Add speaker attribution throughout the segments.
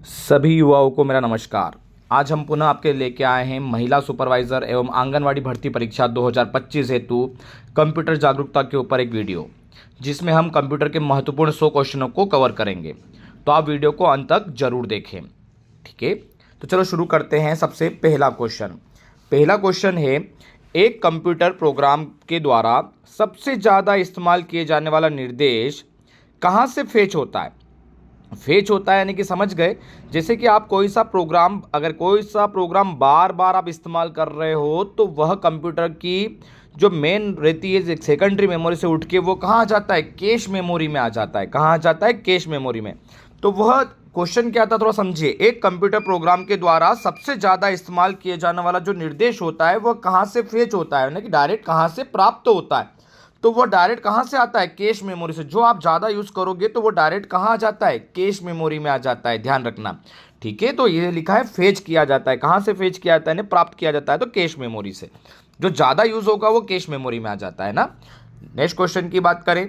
Speaker 1: सभी युवाओं को मेरा नमस्कार। आज हम पुनः आपके लेके आए हैं महिला सुपरवाइज़र एवं आंगनवाड़ी भर्ती परीक्षा 2025 हेतु कंप्यूटर जागरूकता के ऊपर एक वीडियो, जिसमें हम कंप्यूटर के महत्वपूर्ण 100 क्वेश्चनों को कवर करेंगे। तो आप वीडियो को अंत तक जरूर देखें, ठीक है। तो चलो शुरू करते हैं। सबसे पहला क्वेश्चन है, एक कंप्यूटर प्रोग्राम के द्वारा सबसे ज़्यादा इस्तेमाल किए जाने वाला निर्देश कहाँ से फेच होता है। फेच होता है यानी कि समझ गए, जैसे कि आप कोई सा प्रोग्राम बार बार आप इस्तेमाल कर रहे हो तो वह कंप्यूटर की जो मेन रहती है सेकेंडरी मेमोरी से उठ के वो कहाँ आ जाता है, कैश मेमोरी में आ जाता है। कहाँ आ जाता है, कैश मेमोरी में। तो वह क्वेश्चन क्या था, थोड़ा समझिए। एक कंप्यूटर प्रोग्राम के द्वारा सबसे ज़्यादा इस्तेमाल किए जाने वाला जो निर्देश होता है वह कहाँ से फेच होता है, यानी कि डायरेक्ट कहाँ से प्राप्त होता है। तो वो डायरेक्ट कहाँ से आता है, कैश मेमोरी से। जो आप ज़्यादा यूज़ करोगे तो वो डायरेक्ट कहाँ आ जाता है, कैश मेमोरी में आ जाता है। ध्यान रखना, ठीक है। तो ये लिखा है फेच किया जाता है। कहाँ से फेच किया जाता है, प्राप्त किया जाता है, तो कैश मेमोरी से। जो ज़्यादा यूज़ होगा वो कैश मेमोरी में आ जाता है ना। नेक्स्ट क्वेश्चन की बात करें,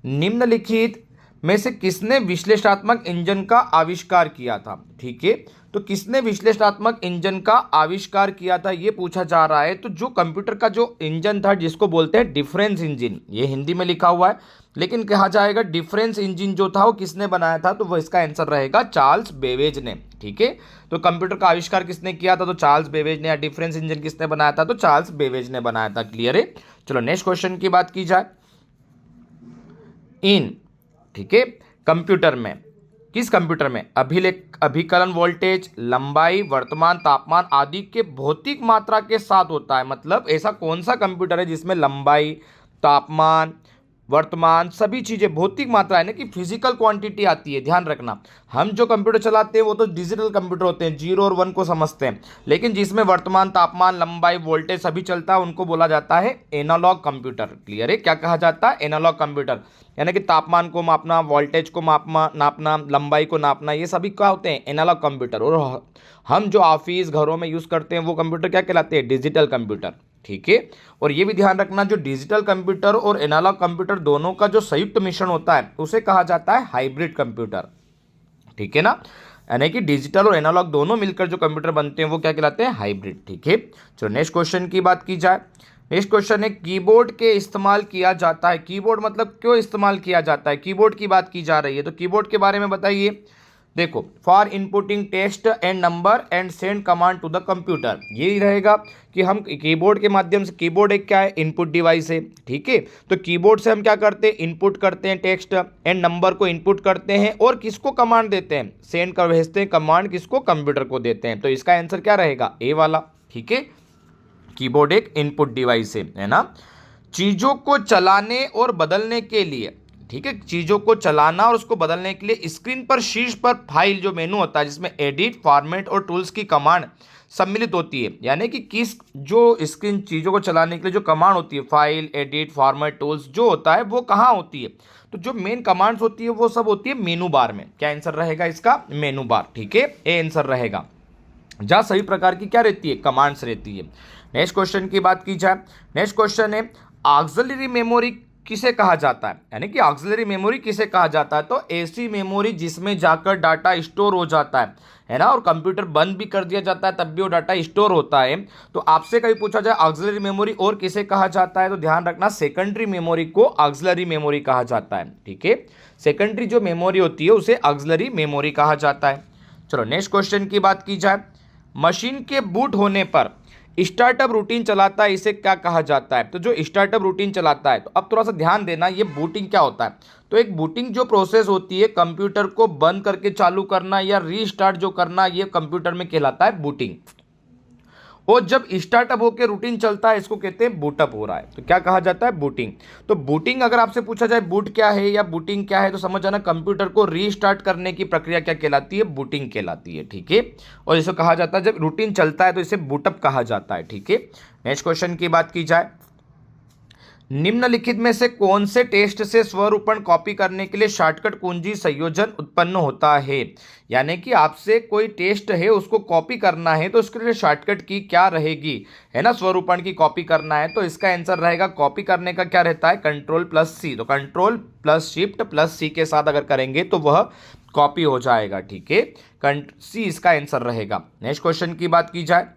Speaker 1: निम्नलिखित में से किसने विश्लेषणात्मक इंजन का आविष्कार किया था। ठीक है, तो किसने विश्लेषणात्मक इंजन का आविष्कार किया था ये पूछा जा रहा है। तो जो कंप्यूटर का जो इंजन था जिसको बोलते हैं डिफरेंस इंजन, ये हिंदी में लिखा हुआ है लेकिन कहा जाएगा डिफरेंस इंजन जो था वो किसने बनाया था, तो वो इसका आंसर रहेगा चार्ल्स बेबेज ने। ठीक है, तो कंप्यूटर का आविष्कार किसने किया था, तो चार्ल्स बेबेज ने। या डिफरेंस इंजन किसने बनाया था, तो चार्ल्स बेबेज ने बनाया था। क्लियर है। चलो नेक्स्ट क्वेश्चन की बात की जाए। ठीक है, कंप्यूटर में, किस कंप्यूटर में अभिकलन वोल्टेज, लंबाई, वर्तमान, तापमान आदि के भौतिक मात्रा के साथ होता है। मतलब ऐसा कौन सा कंप्यूटर है जिसमें लंबाई, तापमान, वर्तमान सभी चीजें भौतिक मात्रा है ना कि फिजिकल क्वांटिटी आती है। ध्यान रखना, हम जो कंप्यूटर चलाते हैं वो तो डिजिटल कंप्यूटर होते हैं, 0 और 1 को समझते हैं, लेकिन जिसमें वर्तमान, तापमान, लंबाई, वोल्टेज सभी चलता है उनको बोला जाता है एनालॉग कंप्यूटर। क्लियर है, क्या कहा जाता है, एनालॉग कंप्यूटर। यानी कि तापमान को मापना, वोल्टेज को नापना, लंबाई को नापना, ये सभी क्या होते हैं, एनालॉग कंप्यूटर। और हम जो ऑफिस घरों में यूज करते हैं वो कंप्यूटर क्या कहलाते हैं, डिजिटल कंप्यूटर। ठीक है, और ये भी ध्यान रखना, जो डिजिटल कंप्यूटर और एनालॉग कंप्यूटर दोनों का जो संयुक्त मिश्रण होता है उसे कहा जाता है हाइब्रिड कंप्यूटर। ठीक है ना, यानी कि डिजिटल और एनालॉग दोनों मिलकर जो कंप्यूटर बनते हैं वो क्या कहलाते हैं, हाइब्रिड। ठीक है, चलो नेक्स्ट क्वेश्चन की बात की जाए। नेक्स्ट क्वेश्चन है, कीबोर्ड के इस्तेमाल किया जाता है। कीबोर्ड मतलब क्यों इस्तेमाल किया जाता है, कीबोर्ड की बात की जा रही है, तो कीबोर्ड के बारे में बताइए। देखो, for inputting text and number and send command to the computer, यही रहेगा कि हम कीबोर्ड के माध्यम से, कीबोर्ड एक क्या है, इनपुट डिवाइस है। ठीक है, तो कीबोर्ड से हम क्या करते हैं, इनपुट करते हैं टेक्स्ट एंड नंबर को इनपुट करते हैं, और किसको कमांड देते हैं, सेंड कर भेजते हैं कमांड, किसको, कंप्यूटर को देते हैं। तो इसका आंसर क्या रहेगा, ए वाला। ठीक है, कीबोर्ड एक इनपुट डिवाइस है ना। चीजों को चलाने और बदलने के लिए, ठीक है, चीजों को चलाना और उसको बदलने के लिए स्क्रीन पर शीर्ष पर फाइल जो मेनू होता है जिसमें एडिट, फॉर्मेट और टूल्स की कमांड सम्मिलित होती है। यानी कि किस जो स्क्रीन चीजों को चलाने के लिए जो कमांड होती है, फाइल, एडिट, फॉर्मेट, टूल्स जो होता है वो कहाँ होती है, तो जो मेन कमांड्स होती है वो सब होती है मेनू बार में। क्या आंसर रहेगा इसका, मेनू बार। ठीक है, ए आंसर रहेगा, जहां सभी प्रकार की क्या रहती है, कमांड्स रहती है। नेक्स्ट क्वेश्चन की बात की जाए। नेक्स्ट क्वेश्चन है, ऑक्सिलरी मेमोरी किसे कहा जाता है, यानी कि ऑक्सिलरी मेमोरी किसे कहा जाता है, तो ऐसी मेमोरी जिसमें जाकर डाटा स्टोर हो जाता है ना, और कंप्यूटर बंद भी कर दिया जाता है तब भी वो डाटा स्टोर होता है। तो आपसे कभी पूछा जाए ऑक्सिलरी मेमोरी और किसे कहा जाता है, तो ध्यान रखना सेकेंडरी मेमोरी को ऑक्सिलरी मेमोरी कहा जाता है। ठीक है, सेकेंडरी जो मेमोरी होती है उसे ऑक्सिलरी मेमोरी कहा जाता है। चलो नेक्स्ट क्वेश्चन की बात की जाए। मशीन के बूट होने पर स्टार्टअप रूटीन चलाता है, इसे क्या कहा जाता है, तो जो स्टार्टअप रूटीन चलाता है, तो अब थोड़ा सा ध्यान देना, ये बूटिंग क्या होता है। तो एक बूटिंग जो प्रोसेस होती है कंप्यूटर को बंद करके चालू करना या रीस्टार्ट जो करना, ये कंप्यूटर में कहलाता है बूटिंग। और जब स्टार्टअप होकर रूटीन चलता है इसको कहते हैं बूटअप हो रहा है, तो क्या कहा जाता है, बूटिंग। तो बूटिंग अगर आपसे पूछा जाए बूट क्या है या बूटिंग क्या है, तो समझ जाना कंप्यूटर को रीस्टार्ट करने की प्रक्रिया क्या कहलाती है, बूटिंग कहलाती है। ठीक है, और इसे कहा जाता है जब रूटीन चलता है तो इसे बूटअप कहा जाता है। ठीक है, नेक्स्ट क्वेश्चन की बात की जाए। निम्नलिखित में से कौन से टेक्स्ट से स्वरूपण कॉपी करने के लिए शॉर्टकट कुंजी संयोजन उत्पन्न होता है, यानी कि आपसे कोई टेक्स्ट है उसको कॉपी करना है तो उसके लिए शॉर्टकट की क्या रहेगी, है ना, स्वरूपण की कॉपी करना है तो इसका आंसर रहेगा, कॉपी करने का क्या रहता है, कंट्रोल प्लस सी। तो कंट्रोल प्लस शिफ्ट प्लस सी के साथ अगर करेंगे तो वह कॉपी हो जाएगा, ठीक है। सी इसका आंसर रहेगा। नेक्स्ट क्वेश्चन की बात की जाए,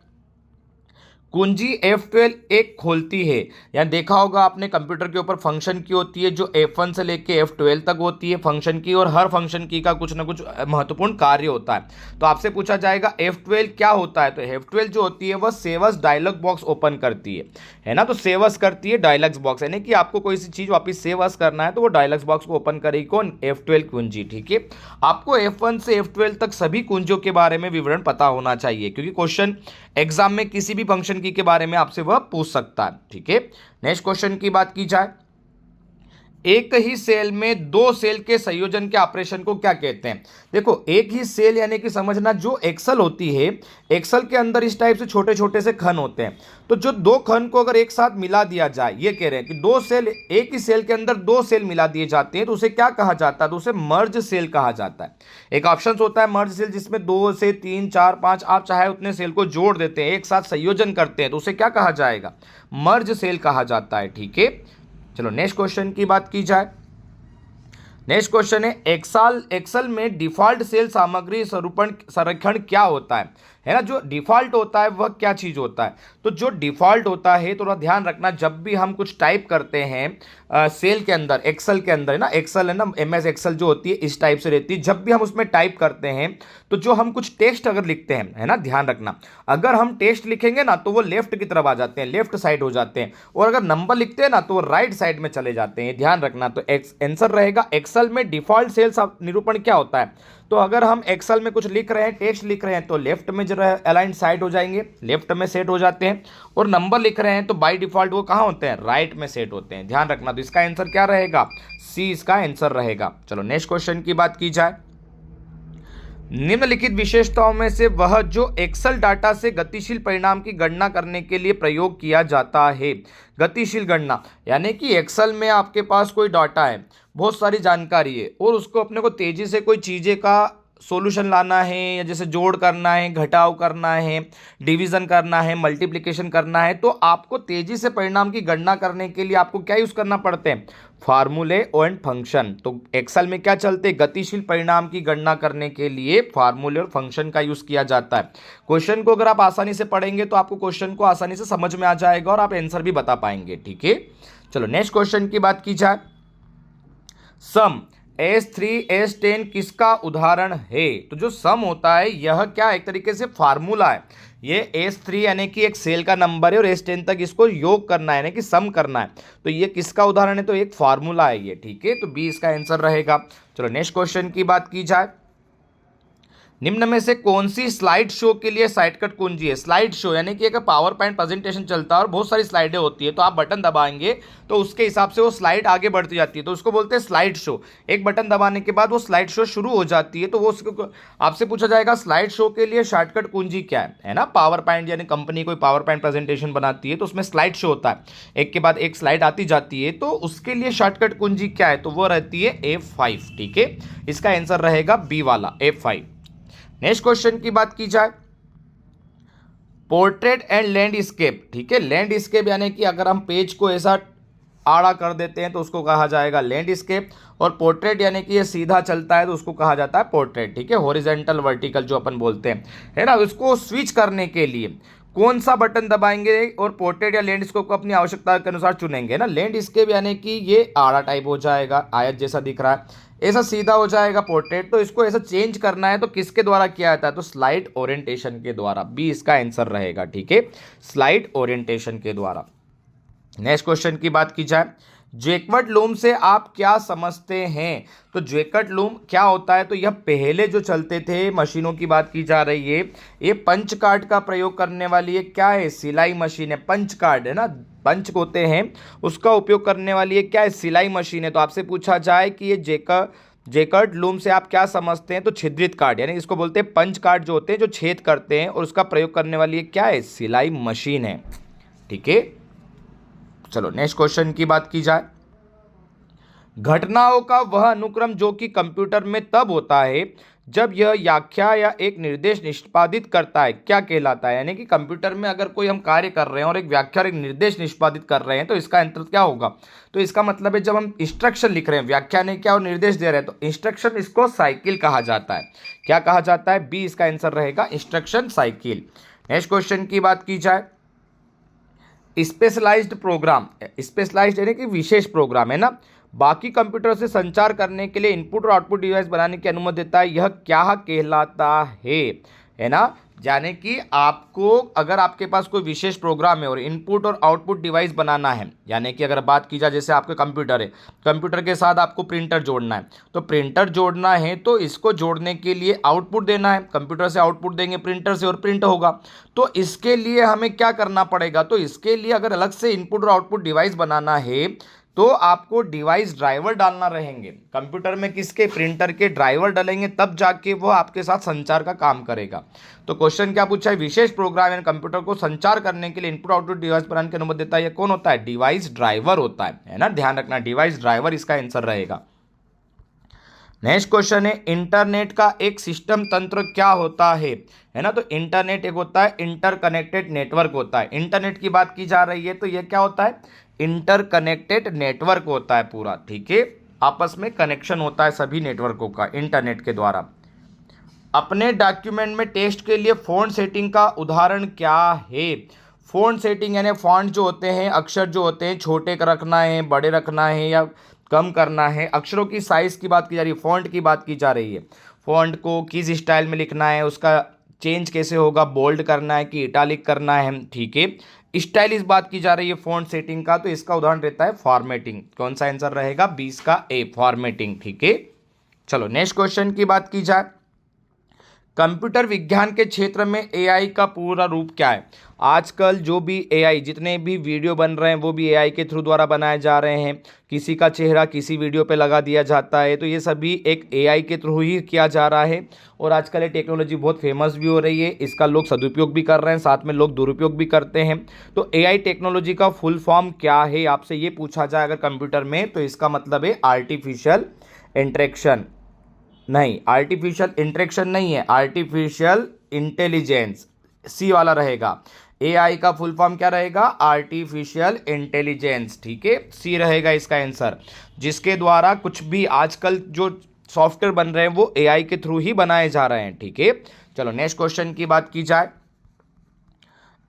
Speaker 1: कुंजी F12 एक खोलती है। यहाँ देखा होगा आपने कंप्यूटर के ऊपर फंक्शन की होती है जो F1 से लेके F12 तक होती है फंक्शन की, और हर फंक्शन की का कुछ ना कुछ महत्वपूर्ण कार्य होता है। तो आपसे पूछा जाएगा F12 क्या होता है, तो F12 जो होती है वह सेवस डायलॉग बॉक्स ओपन करती है ना। तो सेवस करती है डायलॉग बॉक्स, यानी कि आपको कोई सी चीज वापस सेवस करना है तो वो डायलॉग बॉक्स को ओपन करेगी कौन, F12 कुंजी, ठीक है। आपको F1 से F12 तक सभी कुंजियों के बारे में विवरण पता होना चाहिए, क्योंकि क्वेश्चन एग्जाम में किसी भी फंक्शन की के बारे में आपसे वह पूछ सकता है, ठीक है। नेक्स्ट क्वेश्चन की बात की जाए, एक ही सेल में दो सेल के संयोजन के ऑपरेशन को क्या कहते हैं। देखो एक ही सेल यानी कि समझना, जो एक्सेल होती है, एक्सेल के अंदर इस टाइप से छोटे छोटे से खन होते हैं। तो जो दो खन को अगर एक साथ मिला दिया जाए, ये कह रहे हैं कि दो सेल, एक ही सेल के अंदर दो सेल मिला दिए जाते हैं, तो उसे क्या कहा जाता है, तो उसे मर्ज सेल कहा जाता है। एक ऑप्शन होता है मर्ज सेल जिसमें 2 से 3 4 5 आप चाहे उतने सेल को जोड़ देते हैं, एक साथ संयोजन करते हैं, तो उसे क्या कहा जाएगा, मर्ज सेल कहा जाता है, ठीक है। चलो नेक्स्ट क्वेश्चन की बात की जाए। नेक्स्ट क्वेश्चन है, एक्सेल में डिफॉल्ट सेल सामग्री संरक्षण क्या होता है ना। जो डिफॉल्ट होता है वह क्या चीज होता है, तो जो डिफॉल्ट होता है, थोड़ा ध्यान रखना, जब भी हम कुछ टाइप करते हैं सेल के अंदर, एक्सेल के अंदर है ना, एक्सेल है ना, MS एक्सेल जो होती है इस टाइप से रहती है। जब भी हम उसमें टाइप करते हैं तो जो हम कुछ टेक्स्ट अगर लिखते हैं, है ना, ध्यान रखना, अगर हम टेक्स्ट लिखेंगे ना तो वो लेफ्ट की तरफ आ जाते हैं, लेफ्ट साइड हो जाते हैं, और अगर नंबर लिखते हैं ना तो वो राइट साइड में चले जाते हैं, ध्यान रखना। तो आंसर रहेगा, एक्सेल में डिफॉल्ट सेल निरूपण क्या होता है, तो अगर हम एक्सेल में कुछ लिख रहे हैं, टेक्स्ट लिख रहे हैं, तो लेफ्ट में जो अलाइन साइड हो जाएंगे, लेफ्ट में सेट हो जाते हैं, और नंबर लिख रहे हैं तो बाय डिफॉल्ट वो कहाँ होते हैं, राइट में सेट होते हैं, ध्यान रखना। तो इसका आंसर क्या रहेगा, सी इसका आंसर रहेगा। चलो नेक्स्ट क्वेश्चन की बात की जाए, निम्नलिखित विशेषताओं में से वह जो एक्सेल डाटा से गतिशील परिणाम की गणना करने के लिए प्रयोग किया जाता है। गतिशील गणना यानी कि एक्सेल में आपके पास कोई डाटा है, बहुत सारी जानकारी है, और उसको अपने को तेजी से कोई चीज़ें का सॉल्यूशन लाना है, या जैसे जोड़ करना है, घटाव करना है, डिवीजन करना है, मल्टीप्लिकेशन करना है, तो आपको तेजी से परिणाम की गणना करने के लिए आपको क्या यूज करना पड़ते हैं, फार्मूले एंड फंक्शन। तो एक्सेल में क्या चलते हैं, गतिशील परिणाम की गणना करने के लिए फार्मूले और फंक्शन का यूज किया जाता है। क्वेश्चन को अगर आप आसानी से पढ़ेंगे तो आपको क्वेश्चन को आसानी से समझ में आ जाएगा और आप आंसर भी बता पाएंगे, ठीक है। चलो नेक्स्ट क्वेश्चन की बात की जाए, सम S3 S10 किसका उदाहरण है। तो जो सम होता है यह क्या एक तरीके से फार्मूला है, ये S3 यानी कि एक सेल का नंबर है, और S10 तक इसको योग करना है, यानी कि सम करना है, तो ये किसका उदाहरण है, तो एक फार्मूला है ये, ठीक है। तो बी इसका आंसर रहेगा। चलो नेक्स्ट क्वेश्चन की बात की जाए, निम्न में से कौन सी स्लाइड शो के लिए शॉर्टकट कुंजी है। स्लाइड शो यानी कि एक पावर पॉइंट प्रेजेंटेशन चलता है और बहुत सारी स्लाइडें होती है, तो आप बटन दबाएंगे तो उसके हिसाब से वो स्लाइड आगे बढ़ती जाती है, तो उसको बोलते हैं स्लाइड शो। एक बटन दबाने के बाद वो स्लाइड शो शुरू हो जाती है, तो वो आपसे पूछा जाएगा स्लाइड शो के लिए शॉर्टकट कुंजी क्या है ना। पावर पॉइंट यानी कंपनी कोई पावर पॉइंट प्रेजेंटेशन बनाती है तो उसमें स्लाइड शो होता है, एक के बाद एक स्लाइड आती जाती है, तो उसके लिए शॉर्टकट कुंजी क्या है, तो वो रहती है F5, ठीक है। इसका आंसर रहेगा बी वाला F5। नेक्स्ट क्वेश्चन की बात की जाए, पोर्ट्रेट एंड लैंडस्केप, ठीक है। लैंडस्केप यानी कि अगर हम पेज को ऐसा आड़ा कर देते हैं तो उसको कहा जाएगा लैंडस्केप, और पोर्ट्रेट यानी कि ये सीधा चलता है तो उसको कहा जाता है पोर्ट्रेट, ठीक है। हॉरिजॉन्टल वर्टिकल जो अपन बोलते हैं, है ना। उसको स्विच करने के लिए कौन सा बटन दबाएंगे और पोर्ट्रेट या लैंडस्केप को अपनी आवश्यकता के अनुसार चुनेंगे ना। लैंडस्केप यानी कि ये आड़ा टाइप हो जाएगा, आयत जैसा दिख रहा है, ऐसा सीधा हो जाएगा पोर्ट्रेट, तो इसको ऐसा चेंज करना है तो किसके द्वारा किया जाता है, तो स्लाइड ओरिएंटेशन के द्वारा, बी इसका आंसर रहेगा, ठीक है, स्लाइड ओरिएंटेशन के द्वारा। नेक्स्ट क्वेश्चन की बात की जाए, जैकवर्ट लूम से आप क्या समझते हैं। तो जैकवर्ट लूम क्या होता है, तो यह पहले जो चलते थे मशीनों की बात की जा रही है, ये पंच कार्ड का प्रयोग करने वाली है, क्या है, सिलाई मशीन है। पंच कार्ड है ना, पंच होते हैं उसका उपयोग करने वाली है, क्या है, सिलाई मशीन है। तो आपसे पूछा जाए कि ये जैकवर्ट लूम से आप क्या समझते हैं, तो छिद्रित कार्ड यानी इसको बोलते हैं पंच कार्ड जो होते हैं जो छेद करते हैं, और उसका प्रयोग करने वाली है क्या है, सिलाई मशीन है, ठीक है। चलो नेक्स्ट क्वेश्चन की बात की जाए, घटनाओं का वह अनुक्रम जो कि कंप्यूटर में तब होता है जब यह व्याख्या या एक निर्देश निष्पादित करता है क्या कहलाता है? यानी कि कंप्यूटर में अगर कोई हम कार्य कर रहे हैं और एक व्याख्या और एक निर्देश निष्पादित कर रहे हैं तो इसका अंतर क्या होगा? तो इसका मतलब है जब हम इंस्ट्रक्शन लिख रहे हैं, व्याख्या ने क्या और निर्देश दे रहे हैं, तो इंस्ट्रक्शन इसको साइकिल कहा जाता है। क्या कहा जाता है? बी इसका आंसर रहेगा, इंस्ट्रक्शन साइकिल। नेक्स्ट क्वेश्चन की बात की जाए, स्पेशलाइज्ड प्रोग्राम, स्पेशलाइज्ड यानी कि विशेष प्रोग्राम है ना, बाकी कंप्यूटर से संचार करने के लिए इनपुट और आउटपुट डिवाइस बनाने की अनुमति देता है, यह क्या कहलाता है ना? यानी कि आपको अगर आपके पास कोई विशेष प्रोग्राम है और इनपुट और आउटपुट डिवाइस बनाना है, यानी कि अगर बात की जाए जैसे आपके कंप्यूटर है, कंप्यूटर के साथ आपको प्रिंटर जोड़ना है, तो प्रिंटर जोड़ना है तो इसको जोड़ने के लिए आउटपुट देना है, कंप्यूटर से आउटपुट देंगे प्रिंटर से और प्रिंट होगा। तो इसके लिए हमें क्या करना पड़ेगा? तो इसके लिए अगर अलग से इनपुट और आउटपुट डिवाइस बनाना है तो आपको डिवाइस ड्राइवर डालना रहेंगे कंप्यूटर में, किसके? प्रिंटर के ड्राइवर डालेंगे तब जाके वो आपके साथ संचार का काम करेगा। तो क्वेश्चन क्या पूछा है? विशेष प्रोग्राम यानी कंप्यूटर को संचार करने के लिए इनपुट आउटपुट डिवाइस बनाने की अनुमति देता है, ये कौन होता है? डिवाइस ड्राइवर होता है ना, ध्यान रखना, डिवाइस ड्राइवर इसका आंसर रहेगा। नेक्स्ट क्वेश्चन है, इंटरनेट का एक सिस्टम तंत्र क्या होता है ना? तो इंटरनेट एक होता है इंटरकनेक्टेड नेटवर्क होता है। इंटरनेट की बात की जा रही है तो यह क्या होता है? इंटरकनेक्टेड नेटवर्क होता है पूरा, ठीक है, आपस में कनेक्शन होता है सभी नेटवर्कों का इंटरनेट के द्वारा। अपने डॉक्यूमेंट में टेक्स्ट के लिए फॉन्ट सेटिंग का उदाहरण क्या है? फॉन्ट सेटिंग यानी फॉन्ट जो होते हैं, अक्षर जो होते हैं, छोटे रखना है, बड़े रखना है या कम करना है, अक्षरों की साइज की बात की जा रही है, फॉन्ट की बात की जा रही है। फॉन्ट को किस स्टाइल में लिखना है, उसका चेंज कैसे होगा, बोल्ड करना है कि इटालिक करना है, ठीक है, स्टाइल इस बात की जा रही है फॉन्ट सेटिंग का, तो इसका उदाहरण रहता है फॉर्मेटिंग। कौन सा आंसर रहेगा? 20 का ए, फॉर्मेटिंग, ठीक है। चलो नेक्स्ट क्वेश्चन की बात की जाए, कंप्यूटर विज्ञान के क्षेत्र में एआई का पूरा रूप क्या है? आजकल जो भी एआई, जितने भी वीडियो बन रहे हैं वो भी एआई के थ्रू द्वारा बनाए जा रहे हैं, किसी का चेहरा किसी वीडियो पे लगा दिया जाता है, तो ये सभी एक एआई के थ्रू ही किया जा रहा है। और आजकल ये टेक्नोलॉजी बहुत फेमस भी हो रही है, इसका लोग सदुपयोग भी कर रहे हैं, साथ में लोग दुरुपयोग भी करते हैं। तो एआई टेक्नोलॉजी का फुल फॉर्म क्या है, आपसे ये पूछा जाए अगर कंप्यूटर में, तो इसका मतलब है आर्टिफिशियल इंटरेक्शन, नहीं, आर्टिफिशियल इंटरेक्शन नहीं है, आर्टिफिशियल इंटेलिजेंस, सी वाला रहेगा। एआई का फुल फॉर्म क्या रहेगा? आर्टिफिशियल इंटेलिजेंस, ठीक है, सी रहेगा इसका आंसर, जिसके द्वारा कुछ भी आजकल जो सॉफ्टवेयर बन रहे हैं वो एआई के थ्रू ही बनाए जा रहे हैं, ठीक है। चलो नेक्स्ट क्वेश्चन की बात की जाए,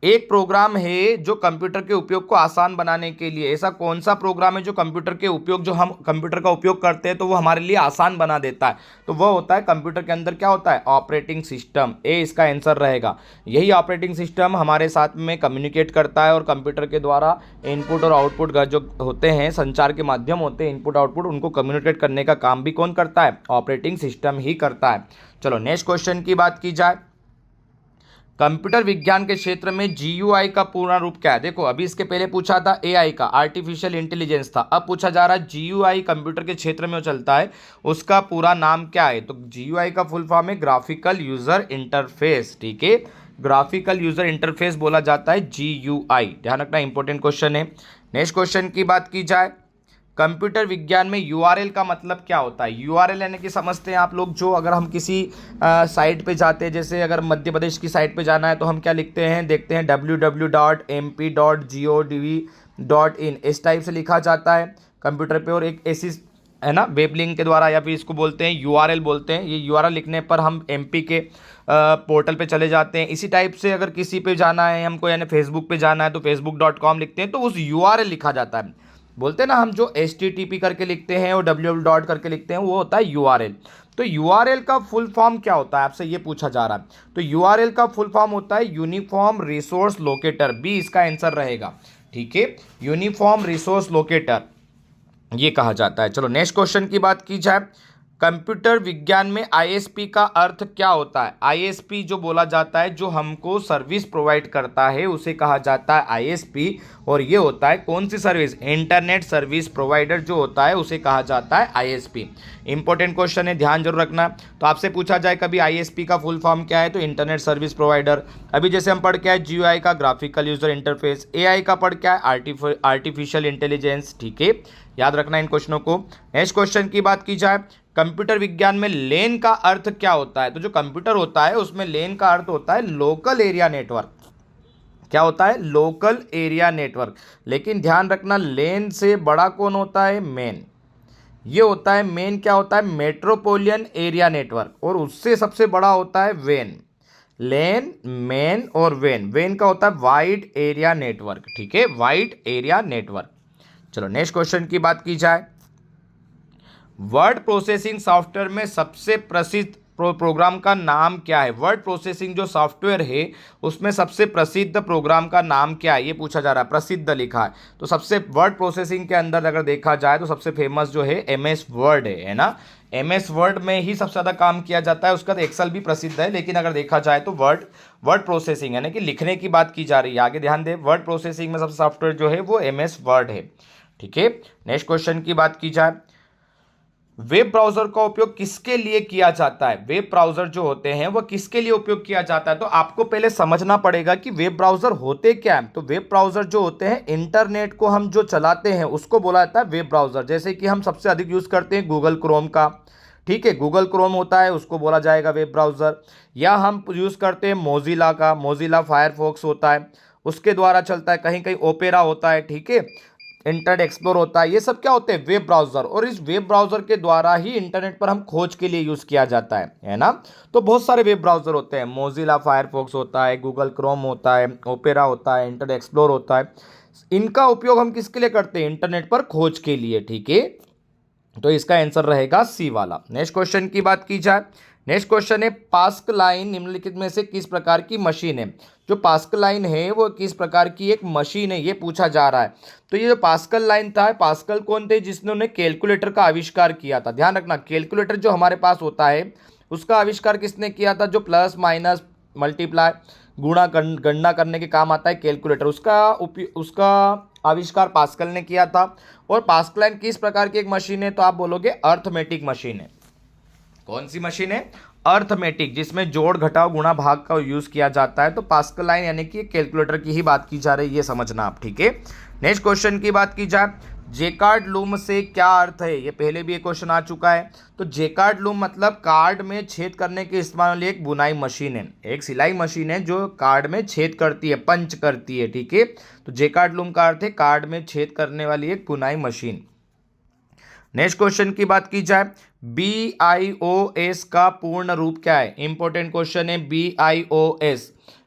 Speaker 1: एक प्रोग्राम है जो कंप्यूटर के उपयोग को आसान बनाने के लिए, ऐसा कौन सा प्रोग्राम है जो कंप्यूटर के उपयोग, जो हम कंप्यूटर का उपयोग करते हैं तो वो हमारे लिए आसान बना देता है? तो वो होता है कंप्यूटर के अंदर क्या होता है? ऑपरेटिंग सिस्टम, ए इसका आंसर रहेगा। यही ऑपरेटिंग सिस्टम हमारे साथ में कम्युनिकेट करता है और कंप्यूटर के द्वारा इनपुट और आउटपुट जो होते हैं, संचार के माध्यम होते हैं इनपुट आउटपुट, उनको कम्युनिकेट करने का काम भी कौन करता है? ऑपरेटिंग सिस्टम ही करता है। चलो नेक्स्ट क्वेश्चन की बात की जाए, कंप्यूटर विज्ञान के क्षेत्र में जीयूआई का पूर्ण रूप क्या है? देखो अभी इसके पहले पूछा था एआई का, आर्टिफिशियल इंटेलिजेंस था, अब पूछा जा रहा है जीयूआई कंप्यूटर के क्षेत्र में चलता है, उसका पूरा नाम क्या है? तो जीयूआई का फुल फॉर्म है ग्राफिकल यूजर इंटरफेस, ठीक है, ग्राफिकल यूजर इंटरफेस बोला जाता है जीयूआई, ध्यान रखना, इंपॉर्टेंट क्वेश्चन है। नेक्स्ट क्वेश्चन की बात की जाए, कंप्यूटर विज्ञान में यूआरएल का मतलब क्या होता है? यूआरएल यानी कि समझते हैं आप लोग, जो अगर हम किसी साइट पे जाते हैं, जैसे अगर मध्य प्रदेश की साइट पे जाना है तो हम क्या लिखते हैं, देखते हैं www.mp.gov.in, इस टाइप से लिखा जाता है कंप्यूटर पे, और एक ऐसी है ना वेब लिंक के द्वारा, या फिर इसको बोलते हैं यूआरएल बोलते हैं। ये यूआरएल लिखने पर हम एमपी के पोर्टल पे चले जाते हैं। इसी टाइप से अगर किसी पे जाना है हमको, यानी फेसबुक पे जाना है तो facebook.com लिखते हैं, तो उस यूआरएल लिखा जाता है। बोलते हैं ना हम जो HTTP करके लिखते हैं और www करके लिखते हैं, वो होता है URL। तो URL का फुल फॉर्म क्या होता है, आपसे ये पूछा जा रहा है। तो URL का फुल फॉर्म होता है यूनिफॉर्म रिसोर्स लोकेटर, बी इसका आंसर रहेगा, ठीक है, यूनिफॉर्म रिसोर्स लोकेटर ये कहा जाता है। चलो नेक्स्ट क्वेश्चन की बात की जाए, कंप्यूटर विज्ञान में ISP का अर्थ क्या होता है? ISP जो बोला जाता है, जो हमको सर्विस प्रोवाइड करता है, उसे कहा जाता है ISP, और ये होता है कौन सी सर्विस? इंटरनेट सर्विस प्रोवाइडर जो होता है उसे कहा जाता है ISP। इंपॉर्टेंट क्वेश्चन है, ध्यान जरूर रखना। तो आपसे पूछा जाए कभी ISP का फुल फॉर्म क्या है, तो इंटरनेट सर्विस प्रोवाइडर। अभी जैसे हम पढ़ के आए GUI का ग्राफिकल यूजर इंटरफेस, AI का पढ़ के आए आर्टिफिशियल इंटेलिजेंस, ठीक है, याद रखना इन क्वेश्चनों को। नेक्स्ट क्वेश्चन की बात की जाए, कंप्यूटर विज्ञान में लेन का अर्थ क्या होता है? तो जो कंप्यूटर होता है उसमें लेन का अर्थ होता है लोकल एरिया नेटवर्क। क्या होता है? Local area network. लेकिन ध्यान रखना, लेन से बड़ा कौन होता है? मेन। ये होता है मेन। क्या होता है? Metropolitan area network. और उससे सबसे बड़ा होता है वेन। लेन, मेन और वेन। वेन का होता है वाइड एरिया नेटवर्क। ठीक है, वाइड एरिया नेटवर्क। चलो नेक्स्ट क्वेश्चन की बात की जाए। वर्ड प्रोसेसिंग सॉफ्टवेयर में सबसे प्रसिद्ध प्रोग्राम का नाम क्या है? वर्ड प्रोसेसिंग जो सॉफ्टवेयर है उसमें सबसे प्रसिद्ध प्रोग्राम का नाम क्या है? ये पूछा जा रहा है, प्रसिद्ध लिखा है। तो सबसे वर्ड प्रोसेसिंग के अंदर अगर देखा जाए तो सबसे फेमस जो है MS वर्ड है ना। MS वर्ड में ही सबसे ज़्यादा काम किया जाता है। उसका तो एक्सेल भी प्रसिद्ध है, लेकिन अगर देखा जाए तो वर्ड प्रोसेसिंग यानी कि लिखने की बात की जा रही है। आगे ध्यान दें, वर्ड प्रोसेसिंग में सबसे सॉफ्टवेयर जो है वो MS वर्ड है। ठीक है, नेक्स्ट क्वेश्चन की बात की जाए। वेब ब्राउजर का उपयोग किसके लिए किया जाता है? वेब ब्राउजर जो होते हैं वो किसके लिए उपयोग किया जाता है? तो आपको पहले समझना पड़ेगा कि वेब ब्राउजर होते क्या है। तो वेब ब्राउजर जो होते हैं, इंटरनेट को हम जो चलाते हैं उसको बोला जाता है वेब ब्राउजर। जैसे कि हम सबसे अधिक यूज करते हैं गूगल क्रोम का। ठीक है, गूगल क्रोम होता है, उसको बोला जाएगा वेब ब्राउजर। या हम यूज करते हैं मोजिला का, मोजिला फायरफॉक्स होता है, उसके द्वारा चलता है। कहीं कहीं ओपेरा होता है। ठीक है, इंटरनेट एक्सप्लोर होता है। ये सब क्या होते हैं? Web browser. और इस वेब ब्राउजर के द्वारा ही इंटरनेट पर हम खोज के लिए यूज किया जाता है ना। तो बहुत सारे वेब ब्राउजर होते हैं। मोजिला फायरफॉक्स होता है, गूगल क्रोम होता है, ओपेरा होता है, इंटरनेट एक्सप्लोर होता है। इनका उपयोग हम किसके लिए करते हैं? इंटरनेट पर खोज के लिए। ठीक है, तो इसका आंसर रहेगा सी वाला। नेक्स्ट क्वेश्चन की बात की जाए। नेक्स्ट क्वेश्चन है, पास्कल लाइन निम्नलिखित में से किस प्रकार की मशीन है? जो पास्कल लाइन है वो किस प्रकार की एक मशीन है, ये पूछा जा रहा है। तो ये जो पास्कल लाइन था, पास्कल कौन थे? जिन्होंने कैलकुलेटर का आविष्कार किया था। ध्यान रखना, कैलकुलेटर जो हमारे पास होता है उसका आविष्कार किसने किया था? जो प्लस माइनस मल्टीप्लाई गुणा गणना करने के काम आता है कैलकुलेटर, उसका आविष्कार पास्कल ने किया था। और पास्कल लाइन किस प्रकार की एक मशीन है? तो आप बोलोगे अर्थमेटिक मशीन है। कौन सी मशीन है? अर्थमेटिक, जिसमें जोड़ घटाव गुणा भाग का यूज किया जाता है। तो पास्कल लाइन यानी कि कैलकुलेटर की ही बात की जा रही है, ये समझना आप। ठीक है, नेक्स्ट क्वेश्चन की बात की जाए। जेकार्ड लूम से क्या अर्थ है? ये पहले भी एक क्वेश्चन आ चुका है। तो जेकार्ड लूम मतलब कार्ड में छेद करने के इस्तेमाल वाली एक बुनाई मशीन है, एक सिलाई मशीन है जो कार्ड में छेद करती है, पंच करती है। ठीक है, तो जेकार्ड लूम का अर्थ है कार्ड में छेद करने वाली एक बुनाई मशीन। नेक्स्ट क्वेश्चन की बात की जाए। BIOS का पूर्ण रूप क्या है? इंपॉर्टेंट क्वेश्चन है। BIOS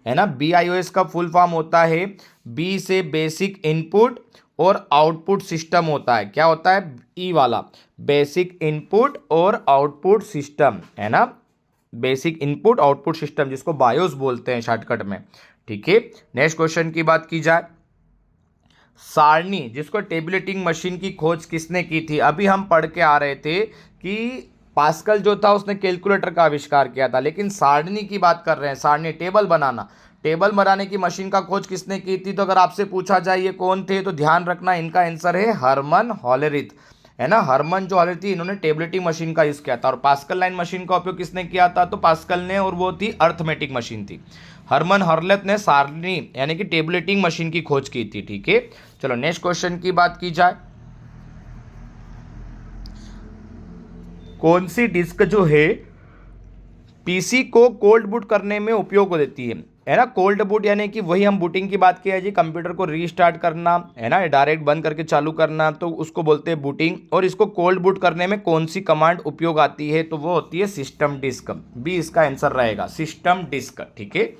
Speaker 1: है ना। BIOS का फुल फॉर्म होता है, बी से बेसिक इनपुट और आउटपुट सिस्टम होता है। क्या होता है? ई वाला, बेसिक इनपुट और आउटपुट सिस्टम है ना। बेसिक इनपुट आउटपुट सिस्टम, जिसको बायोस बोलते हैं शॉर्टकट में। ठीक है, नेक्स्ट क्वेश्चन की बात की जाए। सारणी, जिसको टेबलेटिंग मशीन की खोज किसने की थी? अभी हम पढ़ के आ रहे थे कि पास्कल जो था उसने कैलकुलेटर का आविष्कार किया था, लेकिन सारणी की बात कर रहे हैं। सारणी, टेबल बनाना, टेबल बनाने की मशीन का खोज किसने की थी? तो अगर आपसे पूछा जाए ये कौन थे, तो ध्यान रखना इनका आंसर है हरमन हॉलेरिथ है ना। हरमन जो हॉलेरिथ थी, इन्होंने टेबलेटिंग मशीन का यूज किया था। और पास्कल लाइन मशीन का उपयोग किसने किया था? तो पास्कल ने, और वो थी अर्थमेटिक मशीन थी। हरमन हॉलेरिथ ने सारणी यानी कि टेबलेटिंग मशीन की खोज की थी। ठीक है, चलो नेक्स्ट क्वेश्चन की बात की जाए। कौन सी डिस्क जो है पीसी को कोल्ड बूट करने में उपयोग देती है ना। कोल्ड बूट यानी कि वही हम बूटिंग की बात किया जी, कंप्यूटर को रीस्टार्ट करना है ना, डायरेक्ट बंद करके चालू करना, तो उसको बोलते हैं बूटिंग। और इसको कोल्ड बूट करने में कौन सी कमांड उपयोग आती है? तो वो होती है सिस्टम डिस्क। बी इसका आंसर रहेगा, सिस्टम डिस्क। ठीक है,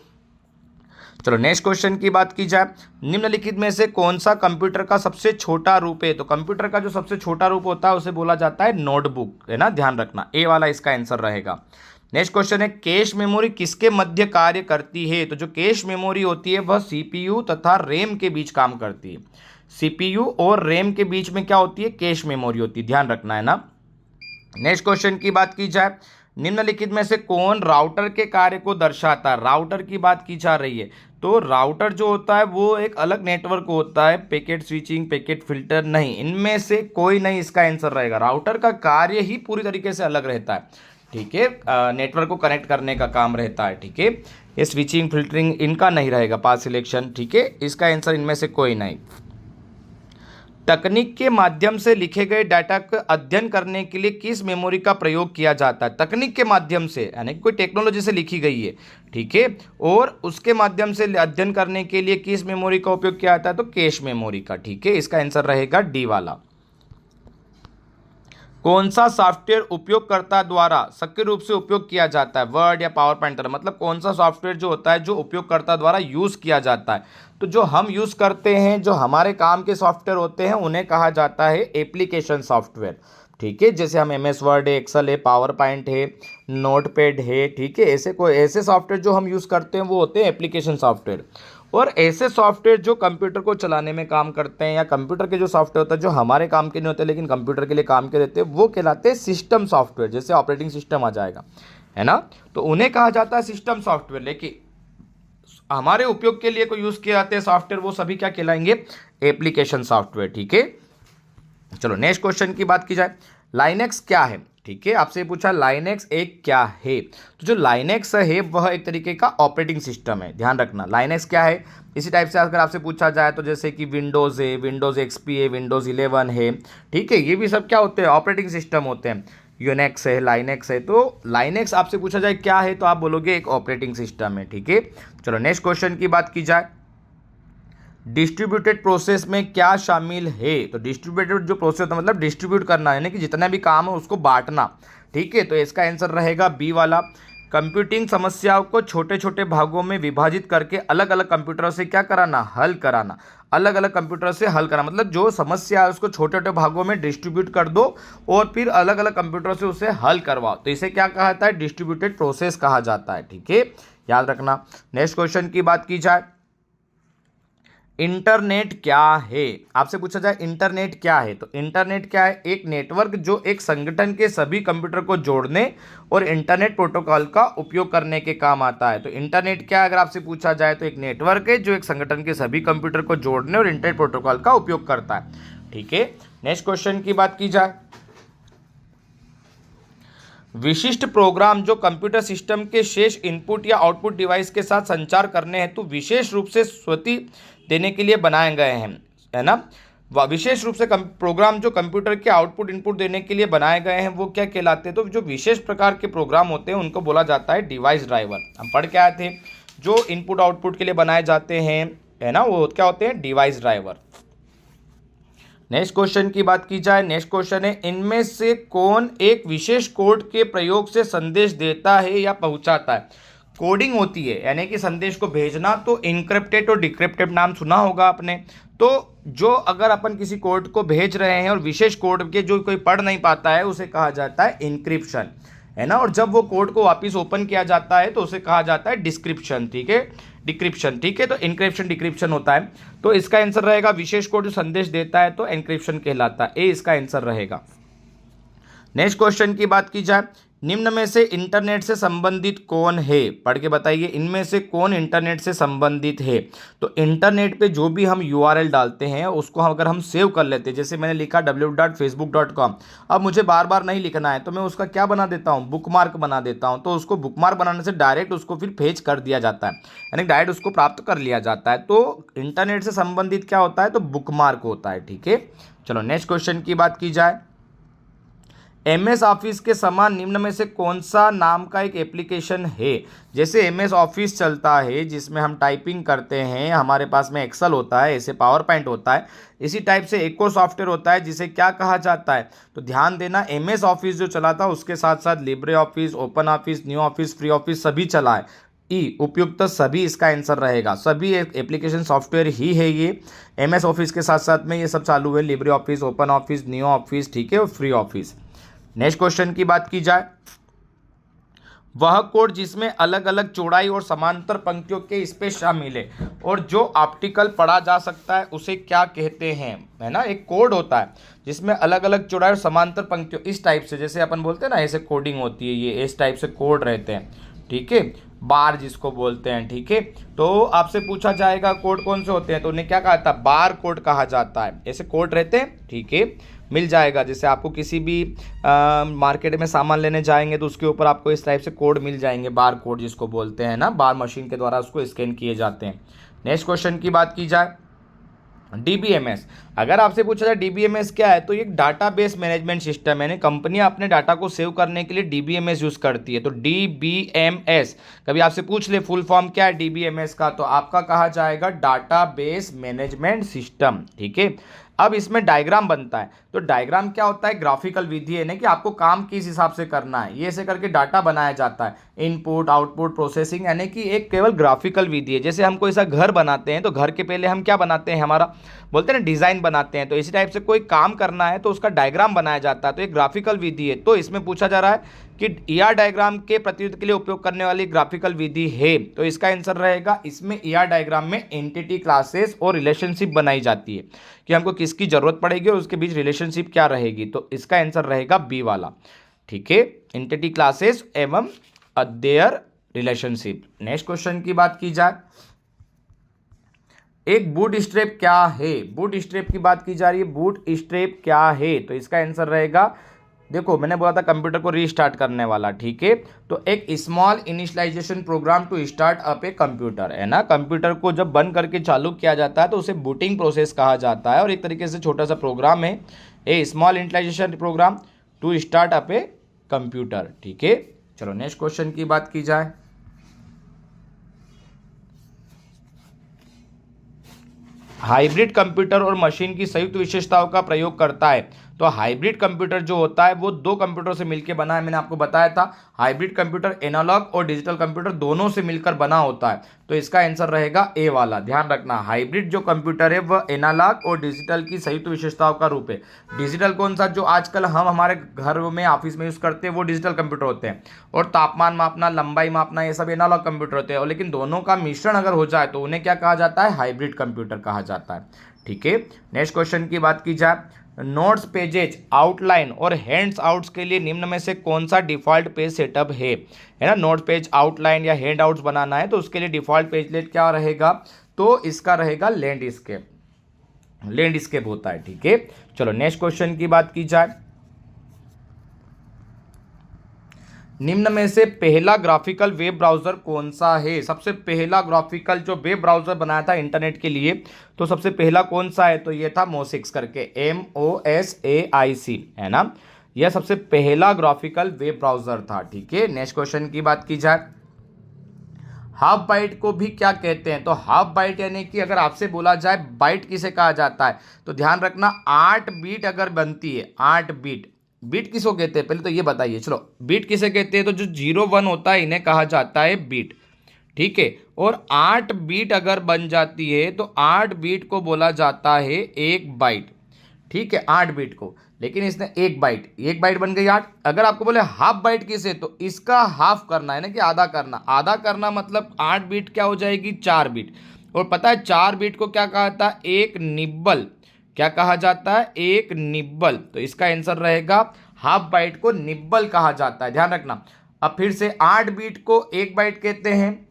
Speaker 1: चलो नेक्स्ट क्वेश्चन की बात की जाए। निम्नलिखित में से कौन सा कंप्यूटर का सबसे छोटा रूप है? तो कंप्यूटर का जो सबसे छोटा रूप होता है उसे बोला जाता है नोटबुक है ना। ध्यान रखना, ए वाला इसका आंसर रहेगा। नेक्स्ट क्वेश्चन है, कैश मेमोरी किसके मध्य कार्य करती है? तो जो कैश मेमोरी होती है वह सीपीयू तथा रैम के बीच काम करती है। सीपीयू और रैम के बीच में क्या होती है? कैश मेमोरी होती है। ध्यान रखना है ना। नेक्स्ट क्वेश्चन की बात की जाए। निम्नलिखित में से कौन राउटर के कार्य को दर्शाता है? राउटर की बात की जा रही है। तो राउटर जो होता है वो एक अलग नेटवर्क होता है, पैकेट स्विचिंग, पैकेट फिल्टर नहीं, इनमें से कोई नहीं इसका आंसर रहेगा। राउटर का कार्य ही पूरी तरीके से अलग रहता है। ठीक है, नेटवर्क को कनेक्ट करने का काम रहता है। ठीक है, ये स्विचिंग फिल्टरिंग इनका नहीं रहेगा, पाथ सिलेक्शन। ठीक है, इसका आंसर इनमें से कोई नहीं। तकनीक के माध्यम से लिखे गए डाटा का अध्ययन करने के लिए किस मेमोरी का प्रयोग किया जाता है? तकनीक के माध्यम से यानी कोई टेक्नोलॉजी से लिखी गई है, ठीक है, और उसके माध्यम से अध्ययन करने के लिए किस मेमोरी का उपयोग किया जाता है? तो कैश मेमोरी का, ठीक है, इसका आंसर रहेगा डी वाला। कौन सा सॉफ्टवेयर उपयोगकर्ता द्वारा सक्रिय रूप से उपयोग किया जाता है? वर्ड या पावर पॉइंट तरह, मतलब कौन सा सॉफ्टवेयर जो होता है जो उपयोगकर्ता द्वारा यूज किया जाता है? तो जो हम यूज करते हैं, जो हमारे काम के सॉफ्टवेयर होते हैं, उन्हें कहा जाता है एप्लीकेशन सॉफ्टवेयर, ठीक है। जैसे हम MS वर्ड है, एक्सेल है, पावर पॉइंट है, नोटपैड है, ठीक है, ऐसे सॉफ्टवेयर जो हम यूज करते हैं वो होते हैं एप्लीकेशन सॉफ्टवेयर। और ऐसे सॉफ्टवेयर जो कंप्यूटर को चलाने में काम करते हैं, या कंप्यूटर के जो सॉफ्टवेयर होता है जो हमारे काम के नहीं होते लेकिन कंप्यूटर के लिए काम के देते हैं, वो कहलाते हैं सिस्टम सॉफ्टवेयर। जैसे ऑपरेटिंग सिस्टम आ जाएगा, है ना, तो उन्हें कहा जाता है सिस्टम सॉफ्टवेयर। लेकिन हमारे उपयोग के लिए कोई यूज किए जाते हैं सॉफ्टवेयर, वो सभी क्या कहलाएंगे? एप्लीकेशन सॉफ्टवेयर, ठीक है। चलो नेक्स्ट क्वेश्चन की बात की जाए, लाइनेक्स क्या है? ठीक है, आपसे पूछा लाइनेक्स एक क्या है। तो जो लाइनेक्स है वह एक तरीके का ऑपरेटिंग सिस्टम है, ध्यान रखना। लाइनेक्स क्या है? इसी टाइप से अगर आपसे पूछा जाए तो जैसे कि विंडोज़ है, विंडोज़ XP है, विंडोज़ 11 है, ठीक है, ये भी सब क्या होते हैं? ऑपरेटिंग सिस्टम होते हैं। यूनेक्स है, लाइनेक्स है। तो लाइनेक्स आपसे पूछा जाए क्या है तो आप बोलोगे एक ऑपरेटिंग सिस्टम है, ठीक है। चलो नेक्स्ट क्वेश्चन की बात की जाए, डिस्ट्रीब्यूटेड प्रोसेस में क्या शामिल है? तो डिस्ट्रीब्यूटेड जो प्रोसेस होता है मतलब डिस्ट्रीब्यूट करना, यानी कि जितना भी काम है उसको बांटना, ठीक है। तो इसका आंसर रहेगा बी वाला। कंप्यूटिंग समस्याओं को छोटे छोटे भागों में विभाजित करके अलग अलग कंप्यूटरों से क्या कराना? हल कराना। अलग अलग कंप्यूटर से हल कराना मतलब जो समस्या है उसको छोटे छोटे भागों में डिस्ट्रीब्यूट कर दो और फिर अलग अलग कंप्यूटरों से उसे हल करवाओ। तो इसे क्या कहा जाता है? डिस्ट्रीब्यूटेड प्रोसेस कहा जाता है, ठीक है, याद रखना। नेक्स्ट क्वेश्चन की बात की जाए, इंटरनेट क्या है? आपसे पूछा जाए इंटरनेट क्या है, तो इंटरनेट क्या है? एक नेटवर्क जो एक संगठन के सभी कंप्यूटर को जोड़ने और इंटरनेट प्रोटोकॉल का उपयोग करने के काम आता है। तो इंटरनेट क्या है अगर आपसे पूछा जाए तो एक नेटवर्क है जो एक संगठन के सभी कंप्यूटर को जोड़ने और इंटरनेट प्रोटोकॉल का उपयोग करता है, ठीक है। नेक्स्ट क्वेश्चन की बात की जाए, विशिष्ट प्रोग्राम जो कंप्यूटर सिस्टम के शेष इनपुट या आउटपुट डिवाइस के साथ संचार करने हेतु विशेष रूप से स्वति देने के लिए बनाए गए हैं, है ना। विशेष रूप से प्रोग्राम जो कंप्यूटर के आउटपुट इनपुट देने के लिए बनाए गए हैं वो क्या कहलाते हैं? तो जो विशेष प्रकार के प्रोग्राम होते हैं उनको बोला जाता है डिवाइस ड्राइवर। हम पढ़ के आए थे जो इनपुट आउटपुट के लिए बनाए जाते हैं, है ना, वो क्या होते हैं? Device driver. नेक्स्ट क्वेश्चन की बात की जाए, नेक्स्ट क्वेश्चन है, इनमें से कौन एक विशेष कोड के प्रयोग से संदेश देता है या पहुंचाता है? कोडिंग होती है यानी कि संदेश को भेजना, तो इनक्रिप्टेड और डिक्रिप्टेड नाम सुना होगा आपने। तो जो अगर अपन किसी कोड को भेज रहे हैं और विशेष कोड के जो कोई पढ़ नहीं पाता है उसे कहा जाता है इनक्रिप्शन, है ना। और जब वो कोड को वापस ओपन किया जाता है तो उसे कहा जाता है डिस्क्रिप्शन, ठीक है, डिक्रिप्शन, ठीक है। तो इनक्रिप्शन डिक्रिप्शन होता है। तो इसका आंसर रहेगा विशेष कोड जो संदेश देता है तो एन्क्रिप्शन कहलाता है, ए इसका आंसर रहेगा। नेक्स्ट क्वेश्चन की बात की जाए, निम्न में से इंटरनेट से संबंधित कौन है? पढ़ के बताइए, इनमें से कौन इंटरनेट से संबंधित है? तो इंटरनेट पे जो भी हम URL डालते हैं उसको अगर हम सेव कर लेते हैं, जैसे मैंने लिखा www.facebook.com, अब मुझे बार बार नहीं लिखना है तो मैं उसका क्या बना देता हूँ? बुकमार्क बना देता हूँ। तो उसको बुकमार्क बनाने से डायरेक्ट उसको फिर फेच कर दिया जाता है, यानी डायरेक्ट उसको प्राप्त कर लिया जाता है। तो इंटरनेट से संबंधित क्या होता है? तो बुकमार्क होता है, ठीक है। चलो नेक्स्ट क्वेश्चन की बात की जाए, MS ऑफिस के समान निम्न में से कौन सा नाम का एक एप्लीकेशन है? जैसे MS ऑफिस चलता है जिसमें हम टाइपिंग करते हैं, हमारे पास में एक्सेल होता है, ऐसे पावर पॉइंट होता है, इसी टाइप से एक और सॉफ्टवेयर होता है जिसे क्या कहा जाता है? तो ध्यान देना, MS ऑफिस जो चला था उसके साथ साथ Libre office, open office, new office, free office सभी चला है। उपयुक्त सभी इसका आंसर रहेगा। सभी एप्लीकेशन सॉफ्टवेयर ही है ये। MS ऑफिस के साथ साथ में ये सब चालू है, Libre office, open office, new office, ठीक है, और फ्री ऑफिस। नेक्स्ट क्वेश्चन की बात की जाए, वह कोड जिसमें अलग अलग चौड़ाई और समांतर पंक्तियों के स्पेस शामिल है और जो ऑप्टिकल पढ़ा जा सकता है उसे क्या कहते हैं? है ना, एक कोड होता है जिसमें अलग अलग चौड़ाई और समांतर पंक्तियों, इस टाइप से जैसे अपन बोलते हैं ना, ऐसे कोडिंग होती है, ये इस टाइप से कोड रहते हैं, ठीक है, बार जिसको बोलते हैं, ठीक है। तो आपसे पूछा जाएगा कोड कौन से होते हैं, तो उन्हें क्या कहा था? बार कोड कहा जाता है। ऐसे कोड रहते हैं, ठीक है, मिल जाएगा। जैसे आपको किसी भी मार्केट में सामान लेने जाएंगे तो उसके ऊपर आपको इस टाइप से कोड मिल जाएंगे, बार कोड जिसको बोलते हैं ना, बार मशीन के द्वारा उसको स्कैन किए जाते हैं। नेक्स्ट क्वेश्चन की बात की जाए, डीबीएमएस, अगर आपसे पूछा जाए डीबीएमएस क्या है, तो ये डाटाबेस मैनेजमेंट सिस्टम है। यानी कंपनियां अपने डाटा को सेव करने के लिए डीबीएमएस यूज करती है। तो डीबीएमएस कभी आपसे पूछ ले फुल फॉर्म क्या है डीबीएमएस का, तो आपका कहा जाएगा डाटाबेस मैनेजमेंट सिस्टम। ठीक है, अब इसमें डायग्राम बनता है। तो डायग्राम क्या होता है, ग्राफिकल विधि है ना कि आपको काम किस हिसाब से करना है, ये ऐसे करके डाटा बनाया जाता है। इनपुट आउटपुट प्रोसेसिंग, यानी कि एक केवल ग्राफिकल विधि है। जैसे हम कोई सा घर बनाते हैं तो घर के पहले हम क्या बनाते हैं, हमारा बोलते हैं ना डिजाइन बनाते हैं। तो इसी टाइप से कोई काम करना है तो उसका डायग्राम बनाया जाता है। तो एक ग्राफिकल विधि है। तो इसमें पूछा जा रहा है कि ईआर डायग्राम के प्रतिनिधित्व के लिए उपयोग करने वाली ग्राफिकल विधि है। तो इसका आंसर रहेगा, इसमें ईआर डायग्राम में एंटिटी क्लासेस और रिलेशनशिप बनाई जाती है कि हमको किसकी जरूरत पड़ेगी और उसके बीच रिलेशनशिप क्या रहेगी। तो इसका आंसर रहेगा बी वाला। ठीक है, एंटिटी क्लासेस एवं देयर रिलेशनशिप। नेक्स्ट क्वेश्चन की बात की जाए, एक बूट स्ट्रैप क्या है, बूट स्ट्रैप की बात की जा रही है। बूट स्ट्रैप क्या है, तो इसका आंसर रहेगा, देखो मैंने बोला था कंप्यूटर को रीस्टार्ट करने वाला। ठीक है, तो एक small initialization program to start up a computer, है ना। कंप्यूटर को जब बंद करके चालू किया जाता है तो उसे बूटिंग प्रोसेस कहा जाता है। और एक तरीके से छोटा सा प्रोग्राम है, a small initialization program to start up a computer. ठीक है, चलो नेक्स्ट क्वेश्चन की बात की जाए, हाइब्रिड कंप्यूटर और मशीन की संयुक्त विशेषताओं का प्रयोग करता है। तो हाइब्रिड कंप्यूटर जो होता है वो दो कंप्यूटर से मिलकर बना है। मैंने आपको बताया था हाइब्रिड कंप्यूटर एनालॉग और डिजिटल कंप्यूटर दोनों से मिलकर बना होता है। तो इसका आंसर रहेगा ए वाला। ध्यान रखना, हाइब्रिड जो कंप्यूटर है वह एनालॉग और डिजिटल की संयुक्त विशेषताओं का रूप है। डिजिटल कौन सा, जो आजकल हम हमारे घर में ऑफिस में यूज करते हैं वो डिजिटल कंप्यूटर होते हैं। और तापमान मापना, लंबाई मापना, ये सब एनालॉग कंप्यूटर होते हैं। और लेकिन दोनों का मिश्रण अगर हो जाए तो उन्हें क्या कहा जाता है, हाइब्रिड कंप्यूटर कहा जाता है। ठीक है, नेक्स्ट क्वेश्चन की बात की जाए, नोट्स, पेजेज, आउटलाइन और हैंड्स आउट्स के लिए निम्न में से कौन सा डिफॉल्ट पेज सेटअप है ना। नोट पेज, आउटलाइन या हैंड आउट्स बनाना है तो उसके लिए डिफॉल्ट पेजलेट क्या रहेगा, तो इसका रहेगा लैंडस्केप। लैंडस्केप होता है। ठीक है, चलो नेक्स्ट क्वेश्चन की बात की जाए, निम्न में से पहला ग्राफिकल वेब ब्राउजर कौन सा है। सबसे पहला ग्राफिकल जो वेब ब्राउजर बनाया था इंटरनेट के लिए, तो सबसे पहला कौन सा है, तो ये था मोसिक्स करके, MOSAIC, है ना। यह सबसे पहला ग्राफिकल वेब ब्राउजर था। ठीक है, नेक्स्ट क्वेश्चन की बात की जाए, हाफ बाइट को भी क्या कहते हैं। तो हाफ बाइट यानी कि अगर आपसे बोला जाए बाइट किसे कहा जाता है, तो ध्यान रखना 8 बीट अगर बनती है, 8 बीट, बीट किसको कहते हैं पहले तो ये बताइए। चलो बीट किसे कहते हैं, तो जो 0 1 होता है इन्हें कहा जाता है बीट। ठीक है, और 8 बीट अगर बन जाती है तो 8 बीट को बोला जाता है एक बाइट। ठीक है, 8 बीट को, लेकिन इसने एक बाइट बन गई 8। अगर आपको बोले हाफ बाइट किसे, तो इसका हाफ करना है ना कि आधा करना। आधा करना मतलब 8 बीट क्या हो जाएगी, 4 बीट। और पता है 4 बीट को क्या कहा था, एक निब्बल। क्या कहा जाता है, एक निब्बल। तो इसका आंसर रहेगा हाफ बाइट को निब्बल कहा जाता है। ध्यान रखना, अब फिर से 8 बीट को एक बाइट कहते हैं,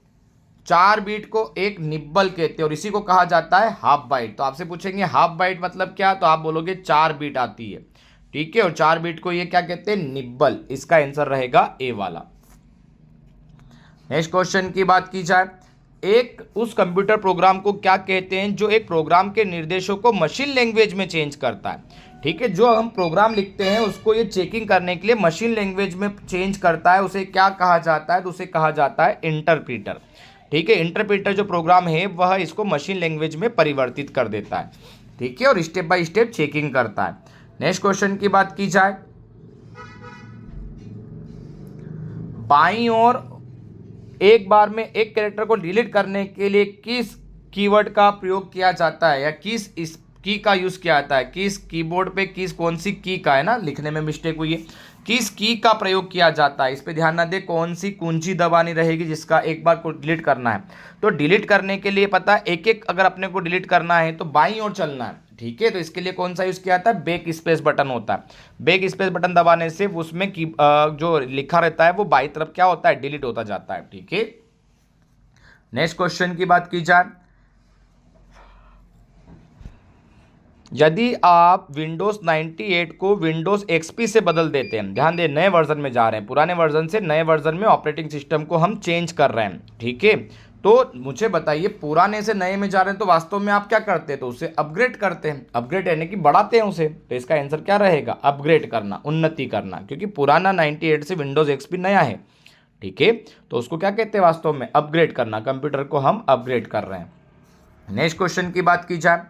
Speaker 1: 4 बीट को एक निब्बल कहते हैं, और इसी को कहा जाता है हाफ बाइट। तो आपसे पूछेंगे हाफ बाइट मतलब क्या, तो आप बोलोगे 4 बीट आती है। ठीक है, और 4 बीट को ये क्या कहते हैं, निब्बल। इसका आंसर रहेगा ए वाला। नेक्स्ट क्वेश्चन की बात की जाए, एक उस कंप्यूटर प्रोग्राम को क्या कहते हैं जो एक प्रोग्राम के निर्देशों को मशीन लैंग्वेज में चेंज करता है। ठीक है, जो हम प्रोग्राम लिखते हैं उसको ये चेकिंग करने के लिए मशीन लैंग्वेज में चेंज करता है, उसे क्या कहा जाता है, तो उसे कहा जाता है इंटरप्रीटर। ठीक है, इंटरप्रीटर जो प्रोग्राम है वह इसको मशीन लैंग्वेज में परिवर्तित कर देता है। ठीक है, और स्टेप बाय स्टेप चेकिंग करता है। नेक्स्ट क्वेश्चन की बात की जाए, बाईं ओर एक बार में एक कैरेक्टर को डिलीट करने के लिए किस कीवर्ड का प्रयोग किया जाता है, या किस इस की का यूज किया जाता है, किस कीबोर्ड पे किस कौन सी की का, है ना, लिखने में मिस्टेक हुई है, किस की का प्रयोग किया जाता है। इस पे ध्यान ना दे, कौन सी कुंजी दबानी रहेगी जिसका एक बार को डिलीट करना है। तो डिलीट करने के लिए पता है एक एक अगर अपने को डिलीट करना है तो बाईं ओर चलना है। ठीक है, तो इसके लिए कौन सा यूज किया जाता है, बैक स्पेस बटन होता है। बैक स्पेस बटन दबाने से उसमें की जो लिखा रहता है वो बाईं तरफ क्या होता है, डिलीट होता जाता है। ठीक है, नेक्स्ट क्वेश्चन की बात की जाए, यदि आप विंडोज 98 को विंडोज XP से बदल देते हैं, ध्यान दें नए वर्जन में जा रहे हैं, पुराने वर्जन से नए वर्जन में ऑपरेटिंग सिस्टम को हम चेंज कर रहे हैं। ठीक है, तो मुझे बताइए, पुराने से नए में जा रहे हैं तो वास्तव में आप क्या करते हैं, तो उसे अपग्रेड करते हैं, अपग्रेड यानी कि बढ़ाते हैं उसे। तो इसका आंसर क्या रहेगा, अपग्रेड करना, उन्नति करना, क्योंकि पुराना 98 से विंडोज एक्सपी नया है, ठीक है। तो उसको क्या कहते हैं वास्तव में, अपग्रेड करना, कंप्यूटर को हम अपग्रेड कर रहे हैं। नेक्स्ट क्वेश्चन की बात की जाए,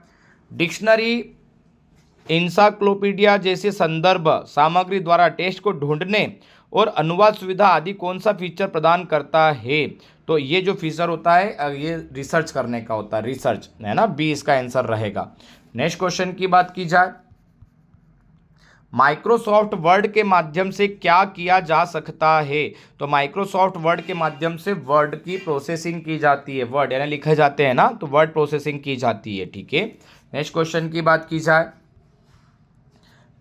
Speaker 1: डिक्शनरी, इंसाइक्लोपीडिया जैसे संदर्भ सामग्री द्वारा टेक्स्ट को ढूंढने और अनुवाद सुविधा आदि कौन सा फीचर प्रदान करता है। तो ये जो फीचर होता है ये रिसर्च करने का होता है, रिसर्च है ना, बी इसका आंसर रहेगा। नेक्स्ट क्वेश्चन की बात की जाए, माइक्रोसॉफ्ट वर्ड के माध्यम से क्या किया जा सकता है। तो माइक्रोसॉफ्ट वर्ड के माध्यम से वर्ड की प्रोसेसिंग की जाती है, वर्ड यानी लिखे जाते हैं ना, तो वर्ड प्रोसेसिंग की जाती है, ठीक है। नेक्स्ट क्वेश्चन की बात की जाए,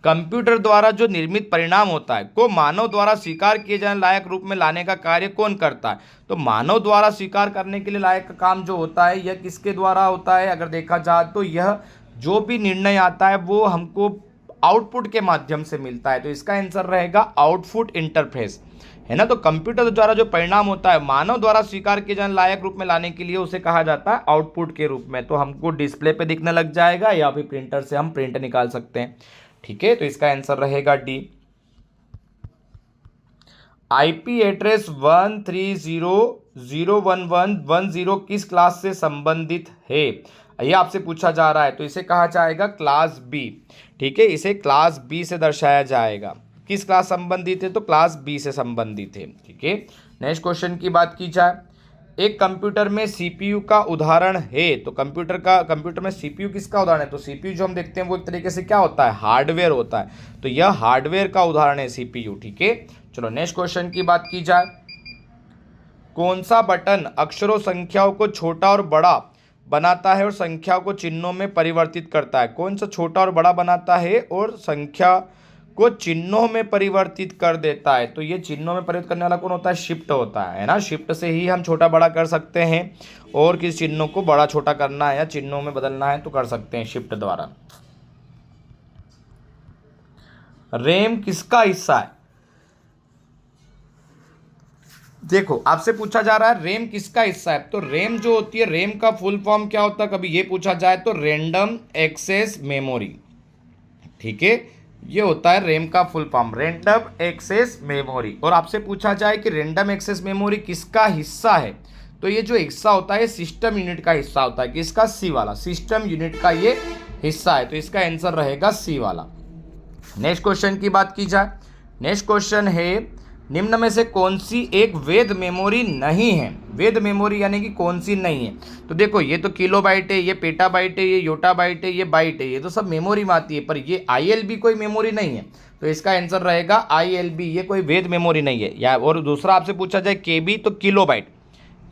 Speaker 1: कंप्यूटर द्वारा जो निर्मित परिणाम होता है को मानव द्वारा स्वीकार किए जाने लायक रूप में लाने का कार्य कौन करता है। तो मानव द्वारा स्वीकार करने के लिए लायक का काम जो होता है यह किसके द्वारा होता है, अगर देखा जाए तो यह जो भी निर्णय आता है वो हमको आउटपुट के माध्यम से मिलता है। तो इसका आंसर रहेगा आउटपुट इंटरफेस, है ना। तो कंप्यूटर द्वारा जो परिणाम होता है मानव द्वारा स्वीकार किए जाने लायक रूप में लाने के लिए उसे कहा जाता है आउटपुट के रूप में। तो हमको डिस्प्ले पे दिखने लग जाएगा या फिर प्रिंटर से हम प्रिंट निकाल सकते हैं, ठीक है। तो इसका आंसर रहेगा डी। आईपी एड्रेस 130.0.11.10 किस क्लास से संबंधित है, ये आपसे पूछा जा रहा है। तो इसे कहा जाएगा क्लास बी, ठीक है, इसे क्लास बी से दर्शाया जाएगा। किस क्लास संबंधित है, तो क्लास बी से संबंधित है, ठीक है। नेक्स्ट क्वेश्चन की बात की जाए, एक कंप्यूटर में सीपीयू का उदाहरण है। तो कंप्यूटर में सीपीयू किसका उदाहरण है, तो सीपीयू जो हम देखते हैं वो एक तरीके से क्या होता है, हार्डवेयर होता है। तो यह हार्डवेयर का उदाहरण है सीपीयू, ठीक है। चलो नेक्स्ट क्वेश्चन की बात की जाए, कौन सा बटन अक्षरों संख्याओं को छोटा और बड़ा बनाता है और संख्या को चिन्हों में परिवर्तित करता है। कौन सा छोटा और बड़ा बनाता है और संख्या को चिन्हों में परिवर्तित कर देता है। तो ये चिन्हों में परिवर्तित करने वाला कौन होता है, शिफ्ट होता है ना। शिफ्ट से ही हम छोटा बड़ा कर सकते हैं, और किस चिन्हों को बड़ा छोटा करना है या चिन्हों में बदलना है तो कर सकते हैं शिफ्ट द्वारा। रैम किसका हिस्सा है, देखो आपसे पूछा जा रहा है रैम किसका हिस्सा है। तो रैम जो होती है, रैम का फुल फॉर्म क्या होता है, कभी ये पूछा जाए तो रैंडम एक्सेस मेमोरी, ठीक है। ये होता है रैम का full form, random access memory. और आपसे पूछा जाए कि रैंडम एक्सेस मेमोरी किसका हिस्सा है, तो ये जो हिस्सा होता है सिस्टम यूनिट का हिस्सा होता है। किसका, सी वाला, सिस्टम यूनिट का ये हिस्सा है। तो इसका आंसर रहेगा सी वाला। नेक्स्ट क्वेश्चन की बात की जाए, नेक्स्ट क्वेश्चन है, निम्न में से कौन सी एक वैध मेमोरी नहीं है। वैध मेमोरी यानी कि कौन सी नहीं है। तो देखो ये तो किलोबाइट है, ये पेटाबाइट है, ये योटाबाइट है, ये बाइट है, ये तो सब मेमोरी में आती है, पर ये ILB कोई मेमोरी नहीं है। तो इसका आंसर रहेगा ILB, ये कोई वैध मेमोरी नहीं है। या और दूसरा आपसे पूछा जाए KB तो किलोबाइट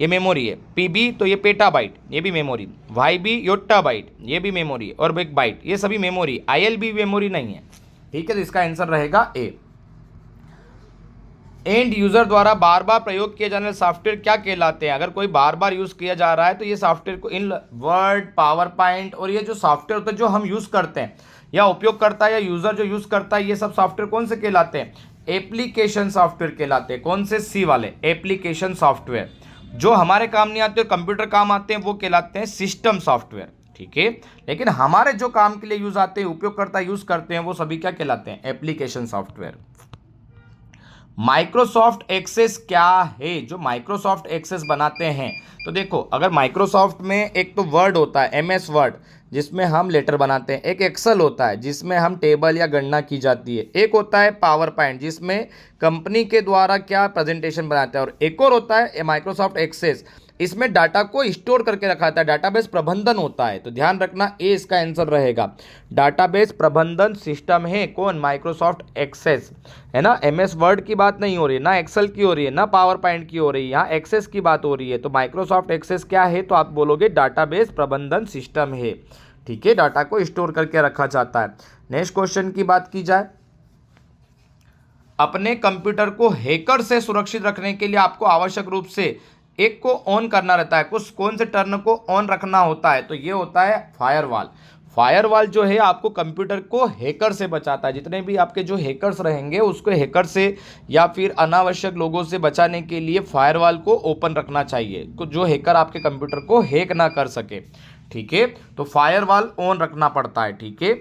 Speaker 1: ये मेमोरी है, PB तो ये पेटाबाइट ये भी मेमोरी, YB योटाबाइट ये भी मेमोरी, और एक बाइट ये सभी मेमोरी, ILB मेमोरी नहीं है, ठीक है। तो इसका आंसर रहेगा ए। एंड यूजर द्वारा बार बार प्रयोग किए जाने वाले सॉफ्टवेयर क्या कहलाते हैं। अगर कोई बार बार यूज किया जा रहा है तो ये सॉफ्टवेयर को, इन वर्ड, पावर पॉइंट और ये जो सॉफ्टवेयर होते हैं जो हम यूज करते हैं या उपयोग करता है या यूजर जो यूज करता है, ये सब सॉफ्टवेयर कौन से कहलाते हैं, एप्लीकेशन सॉफ्टवेयर कहलाते हैं। कौन से, सी वाले, एप्लीकेशन सॉफ्टवेयर। जो हमारे काम नहीं आते, कंप्यूटर काम आते हैं, वो कहलाते हैं सिस्टम सॉफ्टवेयर, ठीक है। लेकिन हमारे जो काम के लिए यूज आते हैं, उपयोगकर्ता यूज करते हैं, वो सभी क्या कहलाते हैं, एप्लीकेशन सॉफ्टवेयर। माइक्रोसॉफ्ट एक्सेस क्या है, जो माइक्रोसॉफ्ट एक्सेस बनाते हैं। तो देखो अगर माइक्रोसॉफ्ट में एक तो वर्ड होता है MS वर्ड जिसमें हम लेटर बनाते हैं, एक एक्सेल होता है जिसमें हम टेबल या गणना की जाती है, एक होता है पावर पॉइंट जिसमें कंपनी के द्वारा क्या प्रेजेंटेशन बनाते हैं, और एक और होता है माइक्रोसॉफ्ट एक्सेस, इसमें डाटा को स्टोर करके रखा जाता है, डाटाबेस प्रबंधन होता है। तो ध्यान रखना ए इसका आंसर रहेगा। डाटाबेस प्रबंधन सिस्टम है कौन, माइक्रोसॉफ्ट एक्सेस, है ना। MS वर्ड की बात नहीं हो रही है, ना एक्सेल की हो रही है, ना पावर पॉइंट की हो रही है, यहाँ एक्सेस की बात हो रही है। तो माइक्रोसॉफ्ट एक्सेस क्या है, तो आप बोलोगे डाटाबेस प्रबंधन सिस्टम है, ठीक है। डाटा को स्टोर करके रखा जाता है। नेक्स्ट क्वेश्चन की बात की जाए, अपने कंप्यूटर को हैकर से सुरक्षित रखने के लिए आपको आवश्यक रूप से एक को ऑन करना रहता है, कुछ कौन से टर्न को ऑन रखना होता है, तो ये होता है फायरवॉल। फायरवॉल जो है आपको कंप्यूटर को हैकर से बचाता है। जितने भी आपके जो हैकर्स रहेंगे उसको हैकर से या फिर अनावश्यक लोगों से बचाने के लिए फायरवॉल को ओपन रखना चाहिए, तो जो हैकर आपके कंप्यूटर को हैक ना कर सके। ठीक है, तो फायरवॉल ऑन रखना पड़ता है। ठीक है,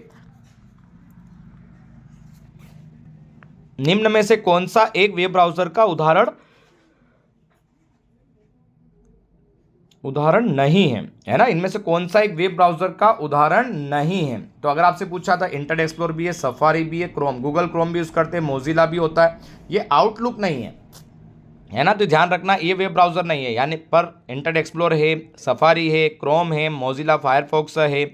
Speaker 1: निम्न में से कौन सा एक वेब ब्राउज़र का उदाहरण नहीं है ना? इनमें से कौन सा एक वेब ब्राउज़र का उदाहरण नहीं है? तो अगर आपसे पूछा था इंटरनेट एक्सप्लोर भी है, सफारी भी है, क्रोम, गूगल क्रोम भी यूज़ करते हैं, मोजिला भी होता है, ये आउटलुक नहीं है ना? तो ध्यान रखना ये वेब ब्राउज़र नहीं है, यानी पर इंटरनेट एक्सप्लोर है, सफारी है, क्रोम है, मोजिला फायरफॉक्स है,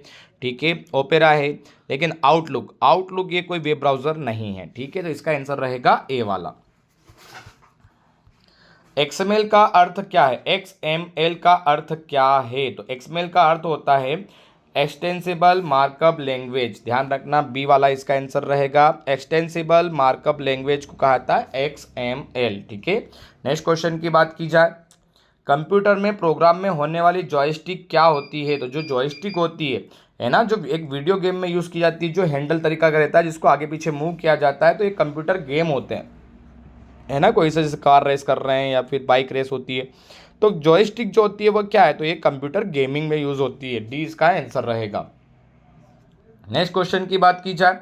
Speaker 1: ठीक है, ओपेरा है, लेकिन आउटलुक ये कोई वेब ब्राउज़र नहीं है। ठीक है, तो इसका आंसर रहेगा ए वाला। XML का अर्थ क्या है? XML का अर्थ क्या है? तो XML का अर्थ होता है एक्सटेंसिबल मार्कअप लैंग्वेज। ध्यान रखना बी वाला इसका आंसर रहेगा। एक्सटेंसिबल मार्कअप लैंग्वेज को कहा जाता है XML। ठीक है, नेक्स्ट क्वेश्चन की बात की जाए, कंप्यूटर में प्रोग्राम में होने वाली जॉयस्टिक क्या होती है? तो जो जॉयस्टिक होती है ना, जो एक वीडियो गेम में यूज़ की जाती है, जो हैंडल तरीका का रहता है, जिसको आगे पीछे मूव किया जाता है, तो ये कंप्यूटर गेम होते हैं, है ना? कोई सा जैसे कार रेस कर रहे हैं या फिर बाइक रेस होती है, तो जॉयस्टिक जो होती है वो क्या है? तो ये कंप्यूटर गेमिंग में यूज़ होती है। डी इसका आंसर रहेगा। नेक्स्ट क्वेश्चन की बात की जाए,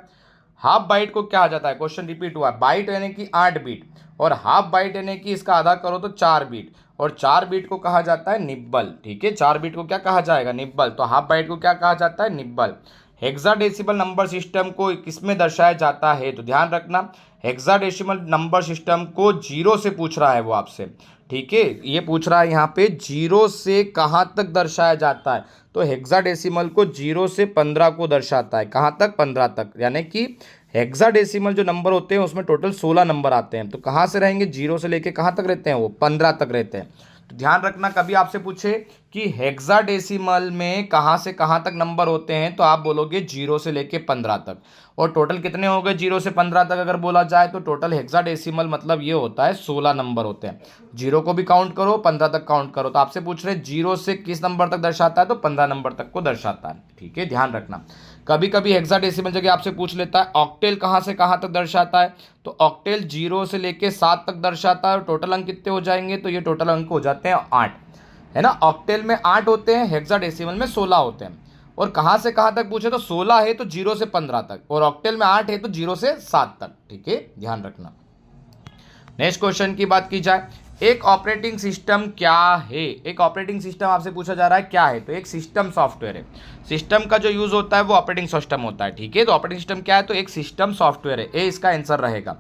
Speaker 1: हाफ बाइट को क्या आ जाता है? क्वेश्चन रिपीट हुआ है। बाइट यानी कि 8 बीट और हाफ बाइट यानी कि इसका आधा करो तो 4 बीट, और 4 बीट को कहा जाता है निब्बल। ठीक है, 4 बीट को क्या कहा जाएगा? निब्बल। तो हाफ बाइट को क्या कहा जाता है? निब्बल। हेक्साडेसिमल नंबर सिस्टम को किसमें दर्शाया जाता है? तो ध्यान रखना हेक्साडेसिमल नंबर सिस्टम को 0 से पूछ रहा है वो आपसे। ठीक है, ये पूछ रहा है यहाँ पे 0 से कहाँ तक दर्शाया जाता है? तो हेक्साडेसिमल को 0 से 15 को दर्शाता है। कहाँ तक? 15 तक। यानी कि हेक्साडेसिमल जो नंबर होते हैं उसमें टोटल 16 नंबर आते हैं, तो कहाँ से रहेंगे? 0 से लेके कहाँ तक रहते हैं? वो 15 तक रहते हैं। तो ध्यान रखना कभी आपसे पूछे कि हेक्साडेसिमल में कहाँ से कहाँ तक नंबर होते हैं, तो आप बोलोगे 0 से लेके 15 तक। और टोटल कितने हो गए 0 से 15 तक अगर बोला जाए तो टोटल हेक्साडेसिमल मतलब ये होता है 16 नंबर होते हैं। 0 को भी काउंट करो, 15 तक काउंट करो। तो आपसे पूछ रहे 0 से किस नंबर तक दर्शाता है? तो 15 नंबर तक को दर्शाता है। ठीक है, ध्यान रखना। कभी कभी हेक्साडेसिमल जगह आपसे पूछ लेता है ऑक्टेल कहाँ से कहाँ तक दर्शाता है? तो ऑक्टेल 0 से लेके 7 तक दर्शाता है। टोटल अंक कितने हो जाएंगे? तो ये टोटल अंक हो जाते हैं 8, है ना? ऑक्टेल में 8 होते हैं, हेक्साडेसिमल में 16 होते हैं। और कहाँ से कहाँ तक पूछे तो 16 है तो 0 से 15 तक, और ऑक्टेल में 8 है तो 0 से 7 तक। ठीक है, ध्यान रखना। नेक्स्ट क्वेश्चन की बात की जाए, एक ऑपरेटिंग सिस्टम क्या है? एक ऑपरेटिंग सिस्टम आपसे पूछा जा रहा है क्या है? तो एक सिस्टम सॉफ्टवेयर है। सिस्टम का जो यूज होता है वो ऑपरेटिंग सिस्टम होता है। ठीक है, तो ऑपरेटिंग सिस्टम क्या है? तो एक सिस्टम सॉफ्टवेयर है। ए इसका आंसर रहेगा।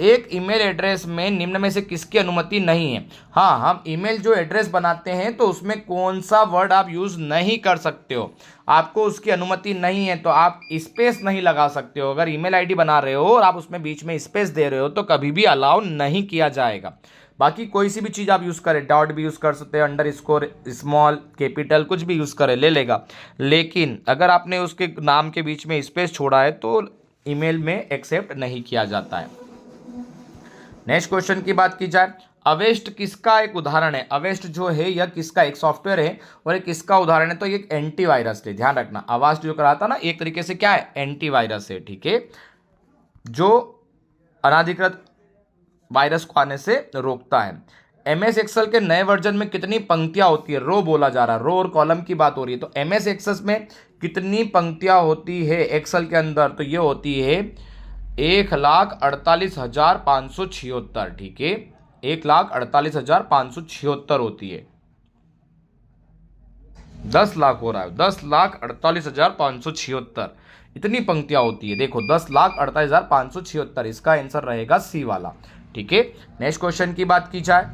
Speaker 1: एक ईमेल एड्रेस में निम्न में से किसकी अनुमति नहीं है? हाँ, हम ईमेल जो एड्रेस बनाते हैं तो उसमें कौन सा वर्ड आप यूज़ नहीं कर सकते हो? आपको उसकी अनुमति नहीं है तो आप स्पेस नहीं लगा सकते हो। अगर ईमेल आईडी बना रहे हो और आप उसमें बीच में स्पेस दे रहे हो तो कभी भी अलाउ नहीं किया जाएगा। बाकी कोई सी भी चीज़ आप यूज़ करें, डॉट भी यूज़ कर सकते हैं, अंडरस्कोर, स्मॉल, कैपिटल, कुछ भी यूज़ करें, ले लेगा। लेकिन अगर आपने उसके नाम के बीच में स्पेस छोड़ा है तो ईमेल में एक्सेप्ट नहीं किया जाता है। नेक्स्ट क्वेश्चन की बात की जाए, अवेस्ट किसका एक उदाहरण है? अवेस्ट जो है यह किसका एक सॉफ्टवेयर है और एक किसका उदाहरण है? तो ये एंटीवायरस है। ध्यान रखना, अवेस्ट जो कराता ना एक तरीके से क्या है? एंटीवायरस है। ठीक है, जो अनाधिकृत वायरस को आने से रोकता है। MS एक्सेल के नए वर्जन में कितनी पंक्तियां होती है? रो बोला जा रहा है, रो और कॉलम की बात हो रही है। तो MS एक्सेल में कितनी पंक्तियां होती है एक्सेल के अंदर? तो ये होती है 1,48,576। ठीक है, 1,48,576 होती है। 10 लाख हो रहा है, 10,48,576 इतनी पंक्तियां होती है। देखो 10,48,576, इसका आंसर रहेगा सी वाला। ठीक है, नेक्स्ट क्वेश्चन की बात की जाए,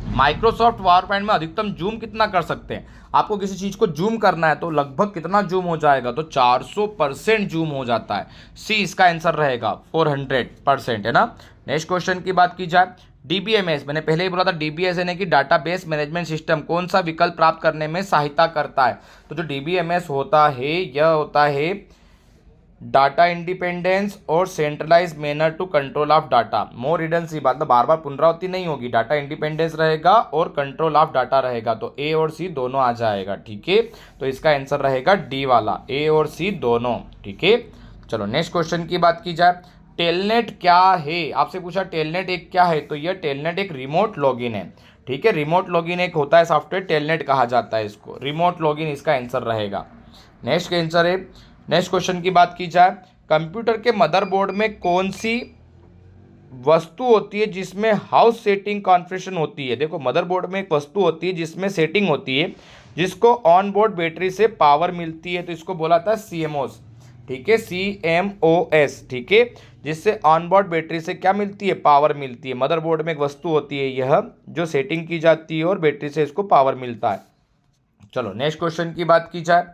Speaker 1: माइक्रोसॉफ्ट पावर पॉइंट में अधिकतम जूम कितना कर सकते हैं? आपको किसी चीज को जूम करना है तो लगभग कितना जूम हो जाएगा? तो 400% जूम हो जाता है। सी इसका आंसर रहेगा, 400%, है ना? नेक्स्ट क्वेश्चन की बात की जाए, DBMS, मैंने पहले ही बोला था DBS यानी कि डाटाबेस मैनेजमेंट सिस्टम, कौन सा विकल्प प्राप्त करने में सहायता करता है? तो जो DBMS होता है यह होता है डाटा इंडिपेंडेंस और centralize manner to control of data. More redundancy मतलब बार बार पुनरावृत्ति नहीं होगी, डाटा इंडिपेंडेंस रहेगा और कंट्रोल ऑफ डाटा रहेगा, तो ए और सी दोनों आ जाएगा। ठीक है, तो इसका आंसर रहेगा डी वाला, ए और सी दोनों। ठीक है, चलो नेक्स्ट क्वेश्चन की बात की जाए। टेलनेट क्या है, आपसे पूछा टेलनेट एक क्या है, तो यह टेलनेट एक रिमोट लॉगिन है। ठीक है, रिमोट लॉगिन एक होता है सॉफ्टवेयर, टेलनेट कहा जाता है इसको, रिमोट लॉगिन इसका आंसर रहेगा। नेक्स्ट आंसर है, नेक्स्ट क्वेश्चन की बात की जाए, कंप्यूटर के मदरबोर्ड में कौन सी वस्तु होती है जिसमें हाउस सेटिंग कॉन्फ़िगरेशन होती है। देखो मदरबोर्ड में एक वस्तु होती है जिसमें सेटिंग होती है, जिसको ऑन बोर्ड बैटरी से पावर मिलती है, तो इसको बोला था CMOS। ठीक है, CMOS। ठीक है, जिससे ऑन बोर्ड बैटरी से क्या मिलती है, पावर मिलती है। मदरबोर्ड में एक वस्तु होती है यह, जो सेटिंग की जाती है और बैटरी से इसको पावर मिलता है। चलो नेक्स्ट क्वेश्चन की बात की जाए,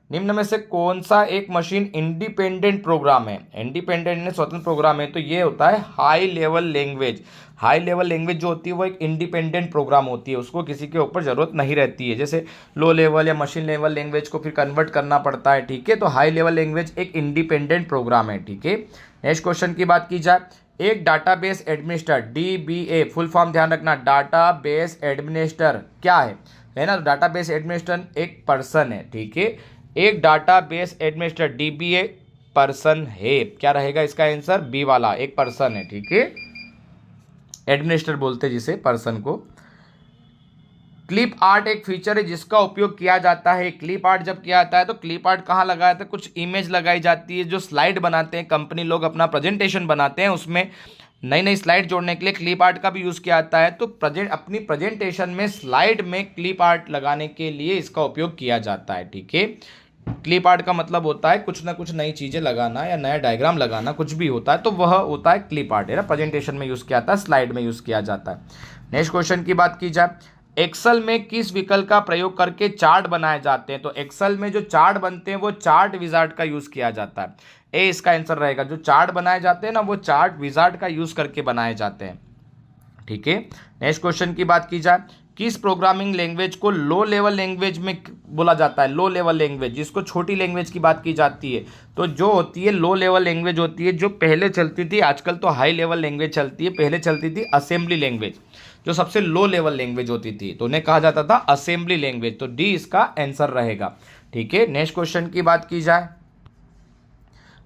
Speaker 1: निम्न में से कौन सा एक मशीन इंडिपेंडेंट प्रोग्राम है। इंडिपेंडेंट ने स्वतंत्र प्रोग्राम है, तो ये होता है high level language. High level language जो होती है वो एक इंडिपेंडेंट प्रोग्राम होती है, उसको किसी के ऊपर ज़रूरत नहीं रहती है, जैसे लो लेवल या मशीन लेवल लैंग्वेज को फिर कन्वर्ट करना पड़ता है। ठीक है, तो हाई लेवल लैंग्वेज एक इंडिपेंडेंट प्रोग्राम है। ठीक है, नेक्स्ट क्वेश्चन की बात की जाए, एक database administrator, DBA full form ध्यान रखना, डाटाबेस एडमिनिस्ट्रेटर क्या है ना, तो डाटाबेस एडमिनिस्ट्रेटर एक पर्सन है। ठीक है, एक डाटाबेस एडमिनिस्ट्रेटर DBA पर्सन है, क्या रहेगा इसका आंसर, बी वाला, एक पर्सन है। ठीक है, एडमिनिस्ट्रेटर बोलते हैं जिसे, पर्सन को। क्लिप आर्ट एक फीचर है जिसका उपयोग किया जाता है। क्लिप आर्ट जब किया जाता है तो क्लिप आर्ट कहाँ लगाया जाता है, कुछ इमेज लगाई जाती है, जो स्लाइड बनाते हैं कंपनी लोग, अपना प्रेजेंटेशन बनाते हैं, उसमें नई नई स्लाइड जोड़ने के लिए क्लिप आर्ट का भी यूज़ किया जाता है। तो अपनी प्रेजेंटेशन में स्लाइड में क्लिप आर्ट लगाने के लिए इसका उपयोग किया जाता है। ठीक है, क्लिप आर्ट का मतलब होता है कुछ ना कुछ नई चीज़ें लगाना या नया डायग्राम लगाना, कुछ भी होता है तो वह होता है क्लिप आर्ट, है ना, प्रेजेंटेशन में यूज़ किया जाता है, स्लाइड में यूज़ किया जाता है। नेक्स्ट क्वेश्चन की बात की जाए, एक्सेल में किस विकल्प का प्रयोग करके चार्ट बनाए जाते हैं। तो एक्सेल में जो चार्ट बनते हैं वो चार्ट विजार्ड का यूज़ किया जाता है, ए इसका आंसर रहेगा। जो चार्ट बनाए जाते हैं ना वो चार्ट विजार्ड का यूज़ करके बनाए जाते हैं। ठीक है, नेक्स्ट क्वेश्चन की बात की जाए, किस प्रोग्रामिंग लैंग्वेज को लो लेवल लैंग्वेज में बोला जाता है। लो लेवल लैंग्वेज, जिसको छोटी लैंग्वेज की बात की जाती है, तो जो होती है लो लेवल लैंग्वेज होती है, जो पहले चलती थी, आजकल तो हाई लेवल लैंग्वेज चलती है, पहले चलती थी असेंबली लैंग्वेज, जो सबसे लो लेवल लैंग्वेज होती थी, तो उन्हें कहा जाता था असेंबली लैंग्वेज, तो डी इसका आंसर रहेगा। ठीक है, नेक्स्ट क्वेश्चन की बात की जाए,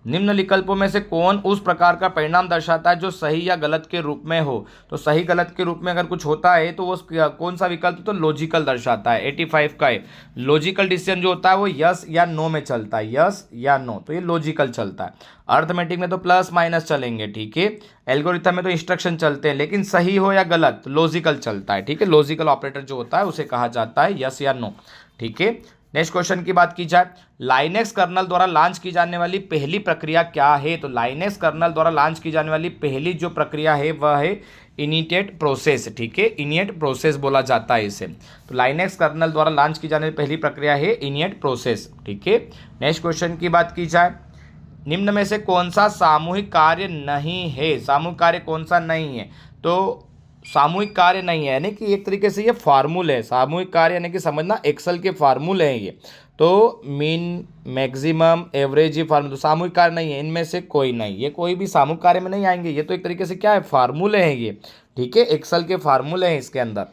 Speaker 1: निम्न विकल्पों में से कौन उस प्रकार का परिणाम दर्शाता है जो सही या गलत के रूप में हो। तो सही गलत के रूप में अगर कुछ होता है तो वो कौन सा विकल्प, तो लॉजिकल दर्शाता है। 85 का है, लॉजिकल डिसीजन जो होता है वो यस या नो में चलता है, यस या नो, तो ये लॉजिकल चलता है। अर्थमेटिक में तो प्लस माइनस चलेंगे। ठीक है, एल्गोरिथम में तो इंस्ट्रक्शन चलते हैं, लेकिन सही हो या गलत लॉजिकल चलता है। ठीक है, लॉजिकल ऑपरेटर जो होता है उसे कहा जाता है यस या नो। ठीक है, नेक्स्ट क्वेश्चन की बात की जाए, लाइनेक्स कर्नल द्वारा लॉन्च की जाने वाली पहली प्रक्रिया क्या है। तो लाइनेक्स कर्नल द्वारा लॉन्च की जाने वाली पहली जो प्रक्रिया है वह है इनिशिएट प्रोसेस। ठीक है, इनिशिएट प्रोसेस बोला जाता है इसे। तो लाइनेक्स कर्नल द्वारा लॉन्च की जाने वाली पहली प्रक्रिया है इनिशिएट प्रोसेस। ठीक है, नेक्स्ट क्वेश्चन की बात की जाए, निम्न में से कौन सा सामूहिक कार्य नहीं है। सामूहिक कार्य कौन सा नहीं है, तो सामूहिक कार्य नहीं है, यानी कि एक तरीके से ये फार्मूले है। सामूहिक कार्य यानी कि समझना एक्सेल के फार्मूले हैं ये, तो मीन मैक्सिमम एवरेज, ये फार्मूला, तो सामूहिक कार्य नहीं है, इनमें से कोई नहीं, ये कोई भी सामूहिक कार्य में नहीं आएंगे, ये तो एक तरीके से क्या है, फार्मूले हैं ये। ठीक है, एक्सेल के फार्मूले हैं इसके अंदर।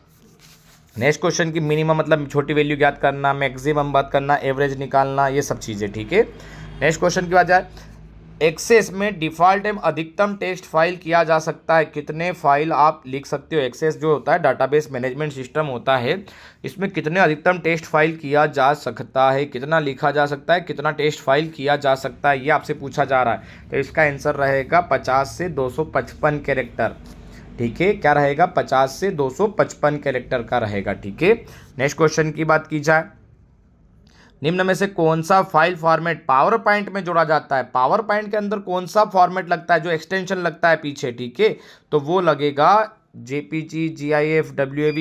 Speaker 1: नेक्स्ट क्वेश्चन की मिनिमम मतलब छोटी वैल्यू ज्ञात करना, मैक्सिमम बात करना, एवरेज निकालना, ये सब चीज़ें। ठीक है, नेक्स्ट क्वेश्चन की बात जाए, एक्सेस में डिफ़ॉल्ट एवं अधिकतम टेक्स्ट फाइल किया जा सकता है। कितने फाइल आप लिख सकते हो। एक्सेस जो होता है डाटाबेस मैनेजमेंट सिस्टम होता है, इसमें कितने अधिकतम टेक्स्ट फाइल किया जा सकता है, कितना लिखा जा सकता है, कितना टेक्स्ट फाइल किया जा सकता है, ये आपसे पूछा जा रहा है। तो इसका आंसर रहेगा 50 से 255 कैरेक्टर। ठीक है, क्या रहेगा, 50 से 255 कैरेक्टर का रहेगा। ठीक है, नेक्स्ट क्वेश्चन की बात की जाए, निम्न में से कौन सा फाइल फॉर्मेट पावर पॉइंट में जोड़ा जाता है। पावर पॉइंट के अंदर कौन सा फॉर्मेट लगता है, जो एक्सटेंशन लगता है पीछे। ठीक है, तो वो लगेगा JPG, GIF, WAV,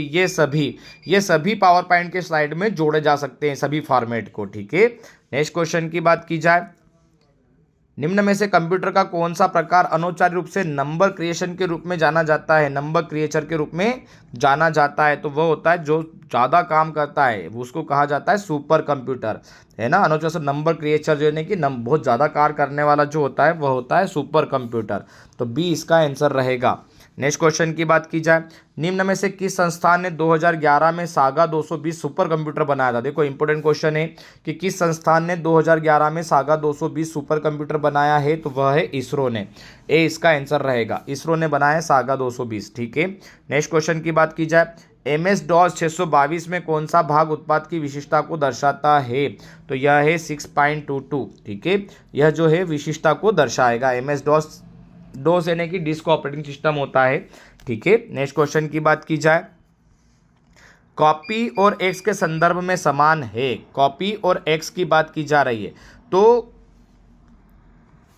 Speaker 1: ये सभी पावर पॉइंट के स्लाइड में जोड़े जा सकते हैं, सभी फॉर्मेट को। ठीक है, नेक्स्ट क्वेश्चन की बात की जाए, निम्न में से कंप्यूटर का कौन सा प्रकार अनौपचारिक रूप से नंबर क्रिएशन के रूप में जाना जाता है, नंबर क्रिएचर के रूप में जाना जाता है? तो वह होता है जो ज़्यादा काम करता है उसको कहा जाता है सुपर कंप्यूटर, है ना। अनौपचारिक से नंबर क्रिएचर जो है कि बहुत ज़्यादा कार्य करने वाला जो होता है वह होता है सुपर कंप्यूटर। तो बी इसका आंसर रहेगा। नेक्स्ट क्वेश्चन की बात की जाए, निम्न में से किस संस्थान ने 2011 में सागा 220 सुपर कंप्यूटर बनाया था? देखो इंपॉर्टेंट क्वेश्चन है कि किस संस्थान ने 2011 में सागा 220 सुपर कंप्यूटर बनाया है? तो वह है इसरो ने। ए इसका आंसर रहेगा, इसरो ने बनाया है सागा 220। ठीक है। नेक्स्ट क्वेश्चन की बात की जाए, MS DOS 622 में कौन सा भाग उत्पाद की विशिष्टता को दर्शाता है? तो यह है 6.22। ठीक है, यह जो है विशिष्टता को दर्शाएगा। MS DOS यानी कि डिस्क ऑपरेटिंग सिस्टम होता है। ठीक है। नेक्स्ट क्वेश्चन की बात की जाए, कॉपी और एक्स के संदर्भ में समान है। कॉपी और एक्स की बात की जा रही है, तो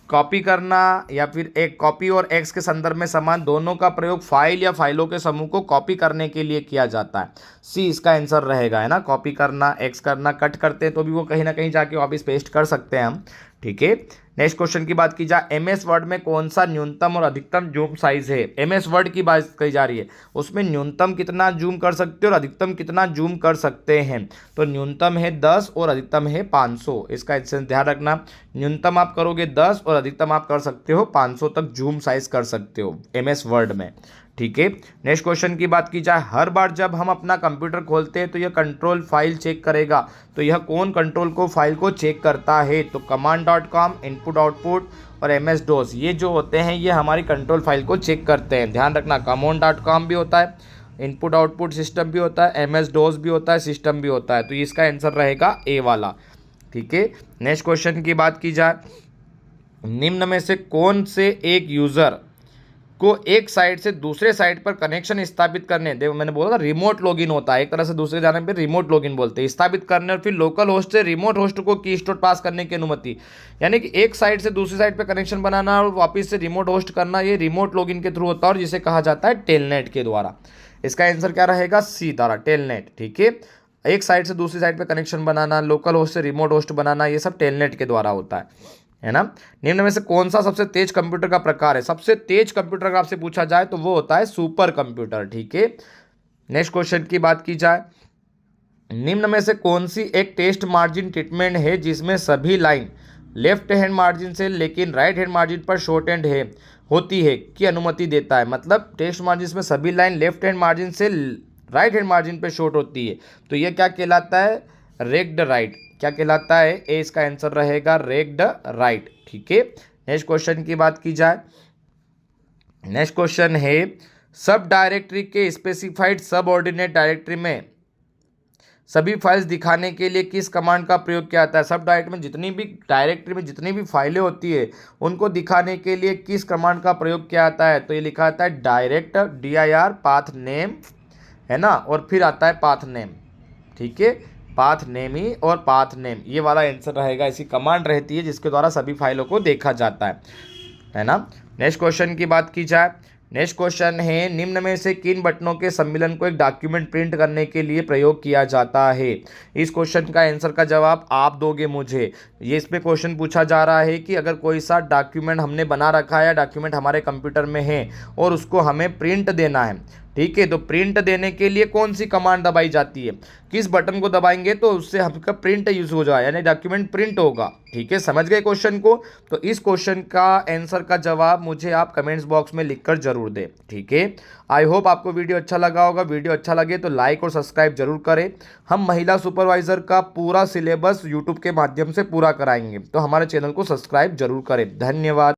Speaker 1: कॉपी करना या फिर एक कॉपी और एक्स के संदर्भ में समान, दोनों का प्रयोग फाइल या फाइलों के समूह को कॉपी करने के लिए किया जाता है। सी इसका आंसर रहेगा, है ना। कॉपी करना, एक्स करना, कट करते हैं तो भी वो कहीं ना कहीं जाके वापस पेस्ट कर सकते हैं हम। ठीक है। नेक्स्ट क्वेश्चन की बात की जाए, MS वर्ड में कौन सा न्यूनतम और अधिकतम जूम साइज है? MS वर्ड की बात कही जा रही है, उसमें न्यूनतम कितना जूम कर सकते हो और अधिकतम कितना जूम कर सकते हैं? तो न्यूनतम है 10 और अधिकतम है 500। इसका ध्यान रखना, न्यूनतम आप करोगे 10 और अधिकतम आप कर सकते हो 500 तक जूम साइज कर सकते हो MS वर्ड में। ठीक है। नेक्स्ट क्वेश्चन की बात की जाए, हर बार जब हम अपना कंप्यूटर खोलते हैं तो यह कंट्रोल फाइल चेक करेगा, तो यह कौन कंट्रोल को फाइल को चेक करता है? तो command.com, इनपुट आउटपुट और MS DOS ये जो होते हैं ये हमारी कंट्रोल फाइल को चेक करते हैं। ध्यान रखना, command.com भी होता है, इनपुट आउटपुट सिस्टम भी होता है, MS DOS भी होता है, सिस्टम भी होता है। तो इसका आंसर रहेगा ए वाला। ठीक है। नेक्स्ट क्वेश्चन की बात की जाए, निम्न में से कौन से एक यूजर को एक साइट से दूसरे साइट पर कनेक्शन स्थापित करने, देखो मैंने बोला था रिमोट लॉगिन होता है, एक तरह से दूसरे जाने पे रिमोट लॉगिन बोलते हैं, स्थापित करने और फिर लोकल होस्ट से रिमोट होस्ट को की स्टोर पास करने की अनुमति, यानी कि एक साइट से दूसरी साइट पे कनेक्शन बनाना और वापस से रिमोट होस्ट करना, ये रिमोट लॉगिन के थ्रू होता है और जिसे कहा जाता है टेलनेट के द्वारा। इसका आंसर क्या रहेगा? सी द्वारा, टेलनेट। ठीक है। एक साइट से दूसरी साइट पर कनेक्शन बनाना, लोकल होस्ट से रिमोट होस्ट बनाना, ये सब टेलनेट के द्वारा होता है ना। निम्न में से कौन सा सबसे तेज कंप्यूटर का प्रकार है? सबसे तेज कंप्यूटर का आपसे पूछा जाए तो वो होता है सुपर कंप्यूटर। ठीक है। नेक्स्ट क्वेश्चन की बात की जाए, निम्न में से कौन सी एक टेस्ट मार्जिन ट्रीटमेंट है जिसमें सभी लाइन लेफ्ट हैंड मार्जिन से लेकिन राइट हैंड मार्जिन पर शॉर्ट हैंड है होती है की अनुमति देता है? मतलब टेस्ट मार्जिन में सभी लाइन लेफ्ट हैंड मार्जिन से राइट हैंड मार्जिन पर शॉर्ट होती है, तो यह क्या कहलाता है? Ragged right. क्या कहलाता है? ए इसका आंसर रहेगा, रेग्ड राइट। ठीक है। नेक्स्ट क्वेश्चन की बात की जाए, नेक्स्ट क्वेश्चन है, सब डायरेक्टरी के स्पेसिफाइड सब ऑर्डिनेट डायरेक्टरी में सभी फाइल्स दिखाने के लिए किस कमांड का प्रयोग किया जाता है? सब डायरेक्टरी में डायरेक्टरी में जितनी भी फाइलें होती है उनको दिखाने के लिए किस कमांड का प्रयोग किया जाता है? तो ये लिखा जाता है डायरेक्ट dir पाथ नेम, है ना, और फिर आता है पाथ नेम। ठीक है, पाथ नेम ही और पाथ नेम, ये वाला आंसर रहेगा। ऐसी कमांड रहती है जिसके द्वारा सभी फाइलों को देखा जाता है ना। नेक्स्ट क्वेश्चन की बात की जाए, नेक्स्ट क्वेश्चन है, निम्न में से किन बटनों के सम्मिलन को एक डॉक्यूमेंट प्रिंट करने के लिए प्रयोग किया जाता है? इस क्वेश्चन का आंसर का जवाब आप दोगे मुझे। ये इस पे क्वेश्चन पूछा जा रहा है कि अगर कोई सा डॉक्यूमेंट हमने बना रखा है या डॉक्यूमेंट हमारे कंप्यूटर में है और उसको हमें प्रिंट देना है, ठीक है, तो प्रिंट देने के लिए कौन सी कमांड दबाई जाती है? किस बटन को दबाएंगे तो उससे हमका प्रिंट यूज हो जाए, यानी डॉक्यूमेंट प्रिंट होगा। ठीक है, समझ गए क्वेश्चन को? तो इस क्वेश्चन का आंसर का जवाब मुझे आप कमेंट्स बॉक्स में लिखकर जरूर दें। ठीक है, आई होप आपको वीडियो अच्छा लगा होगा। वीडियो अच्छा लगे तो लाइक और सब्सक्राइब जरूर करें। हम महिला सुपरवाइजर का पूरा सिलेबस यूट्यूब के माध्यम से पूरा कराएंगे, तो हमारे चैनल को सब्सक्राइब जरूर करें। धन्यवाद।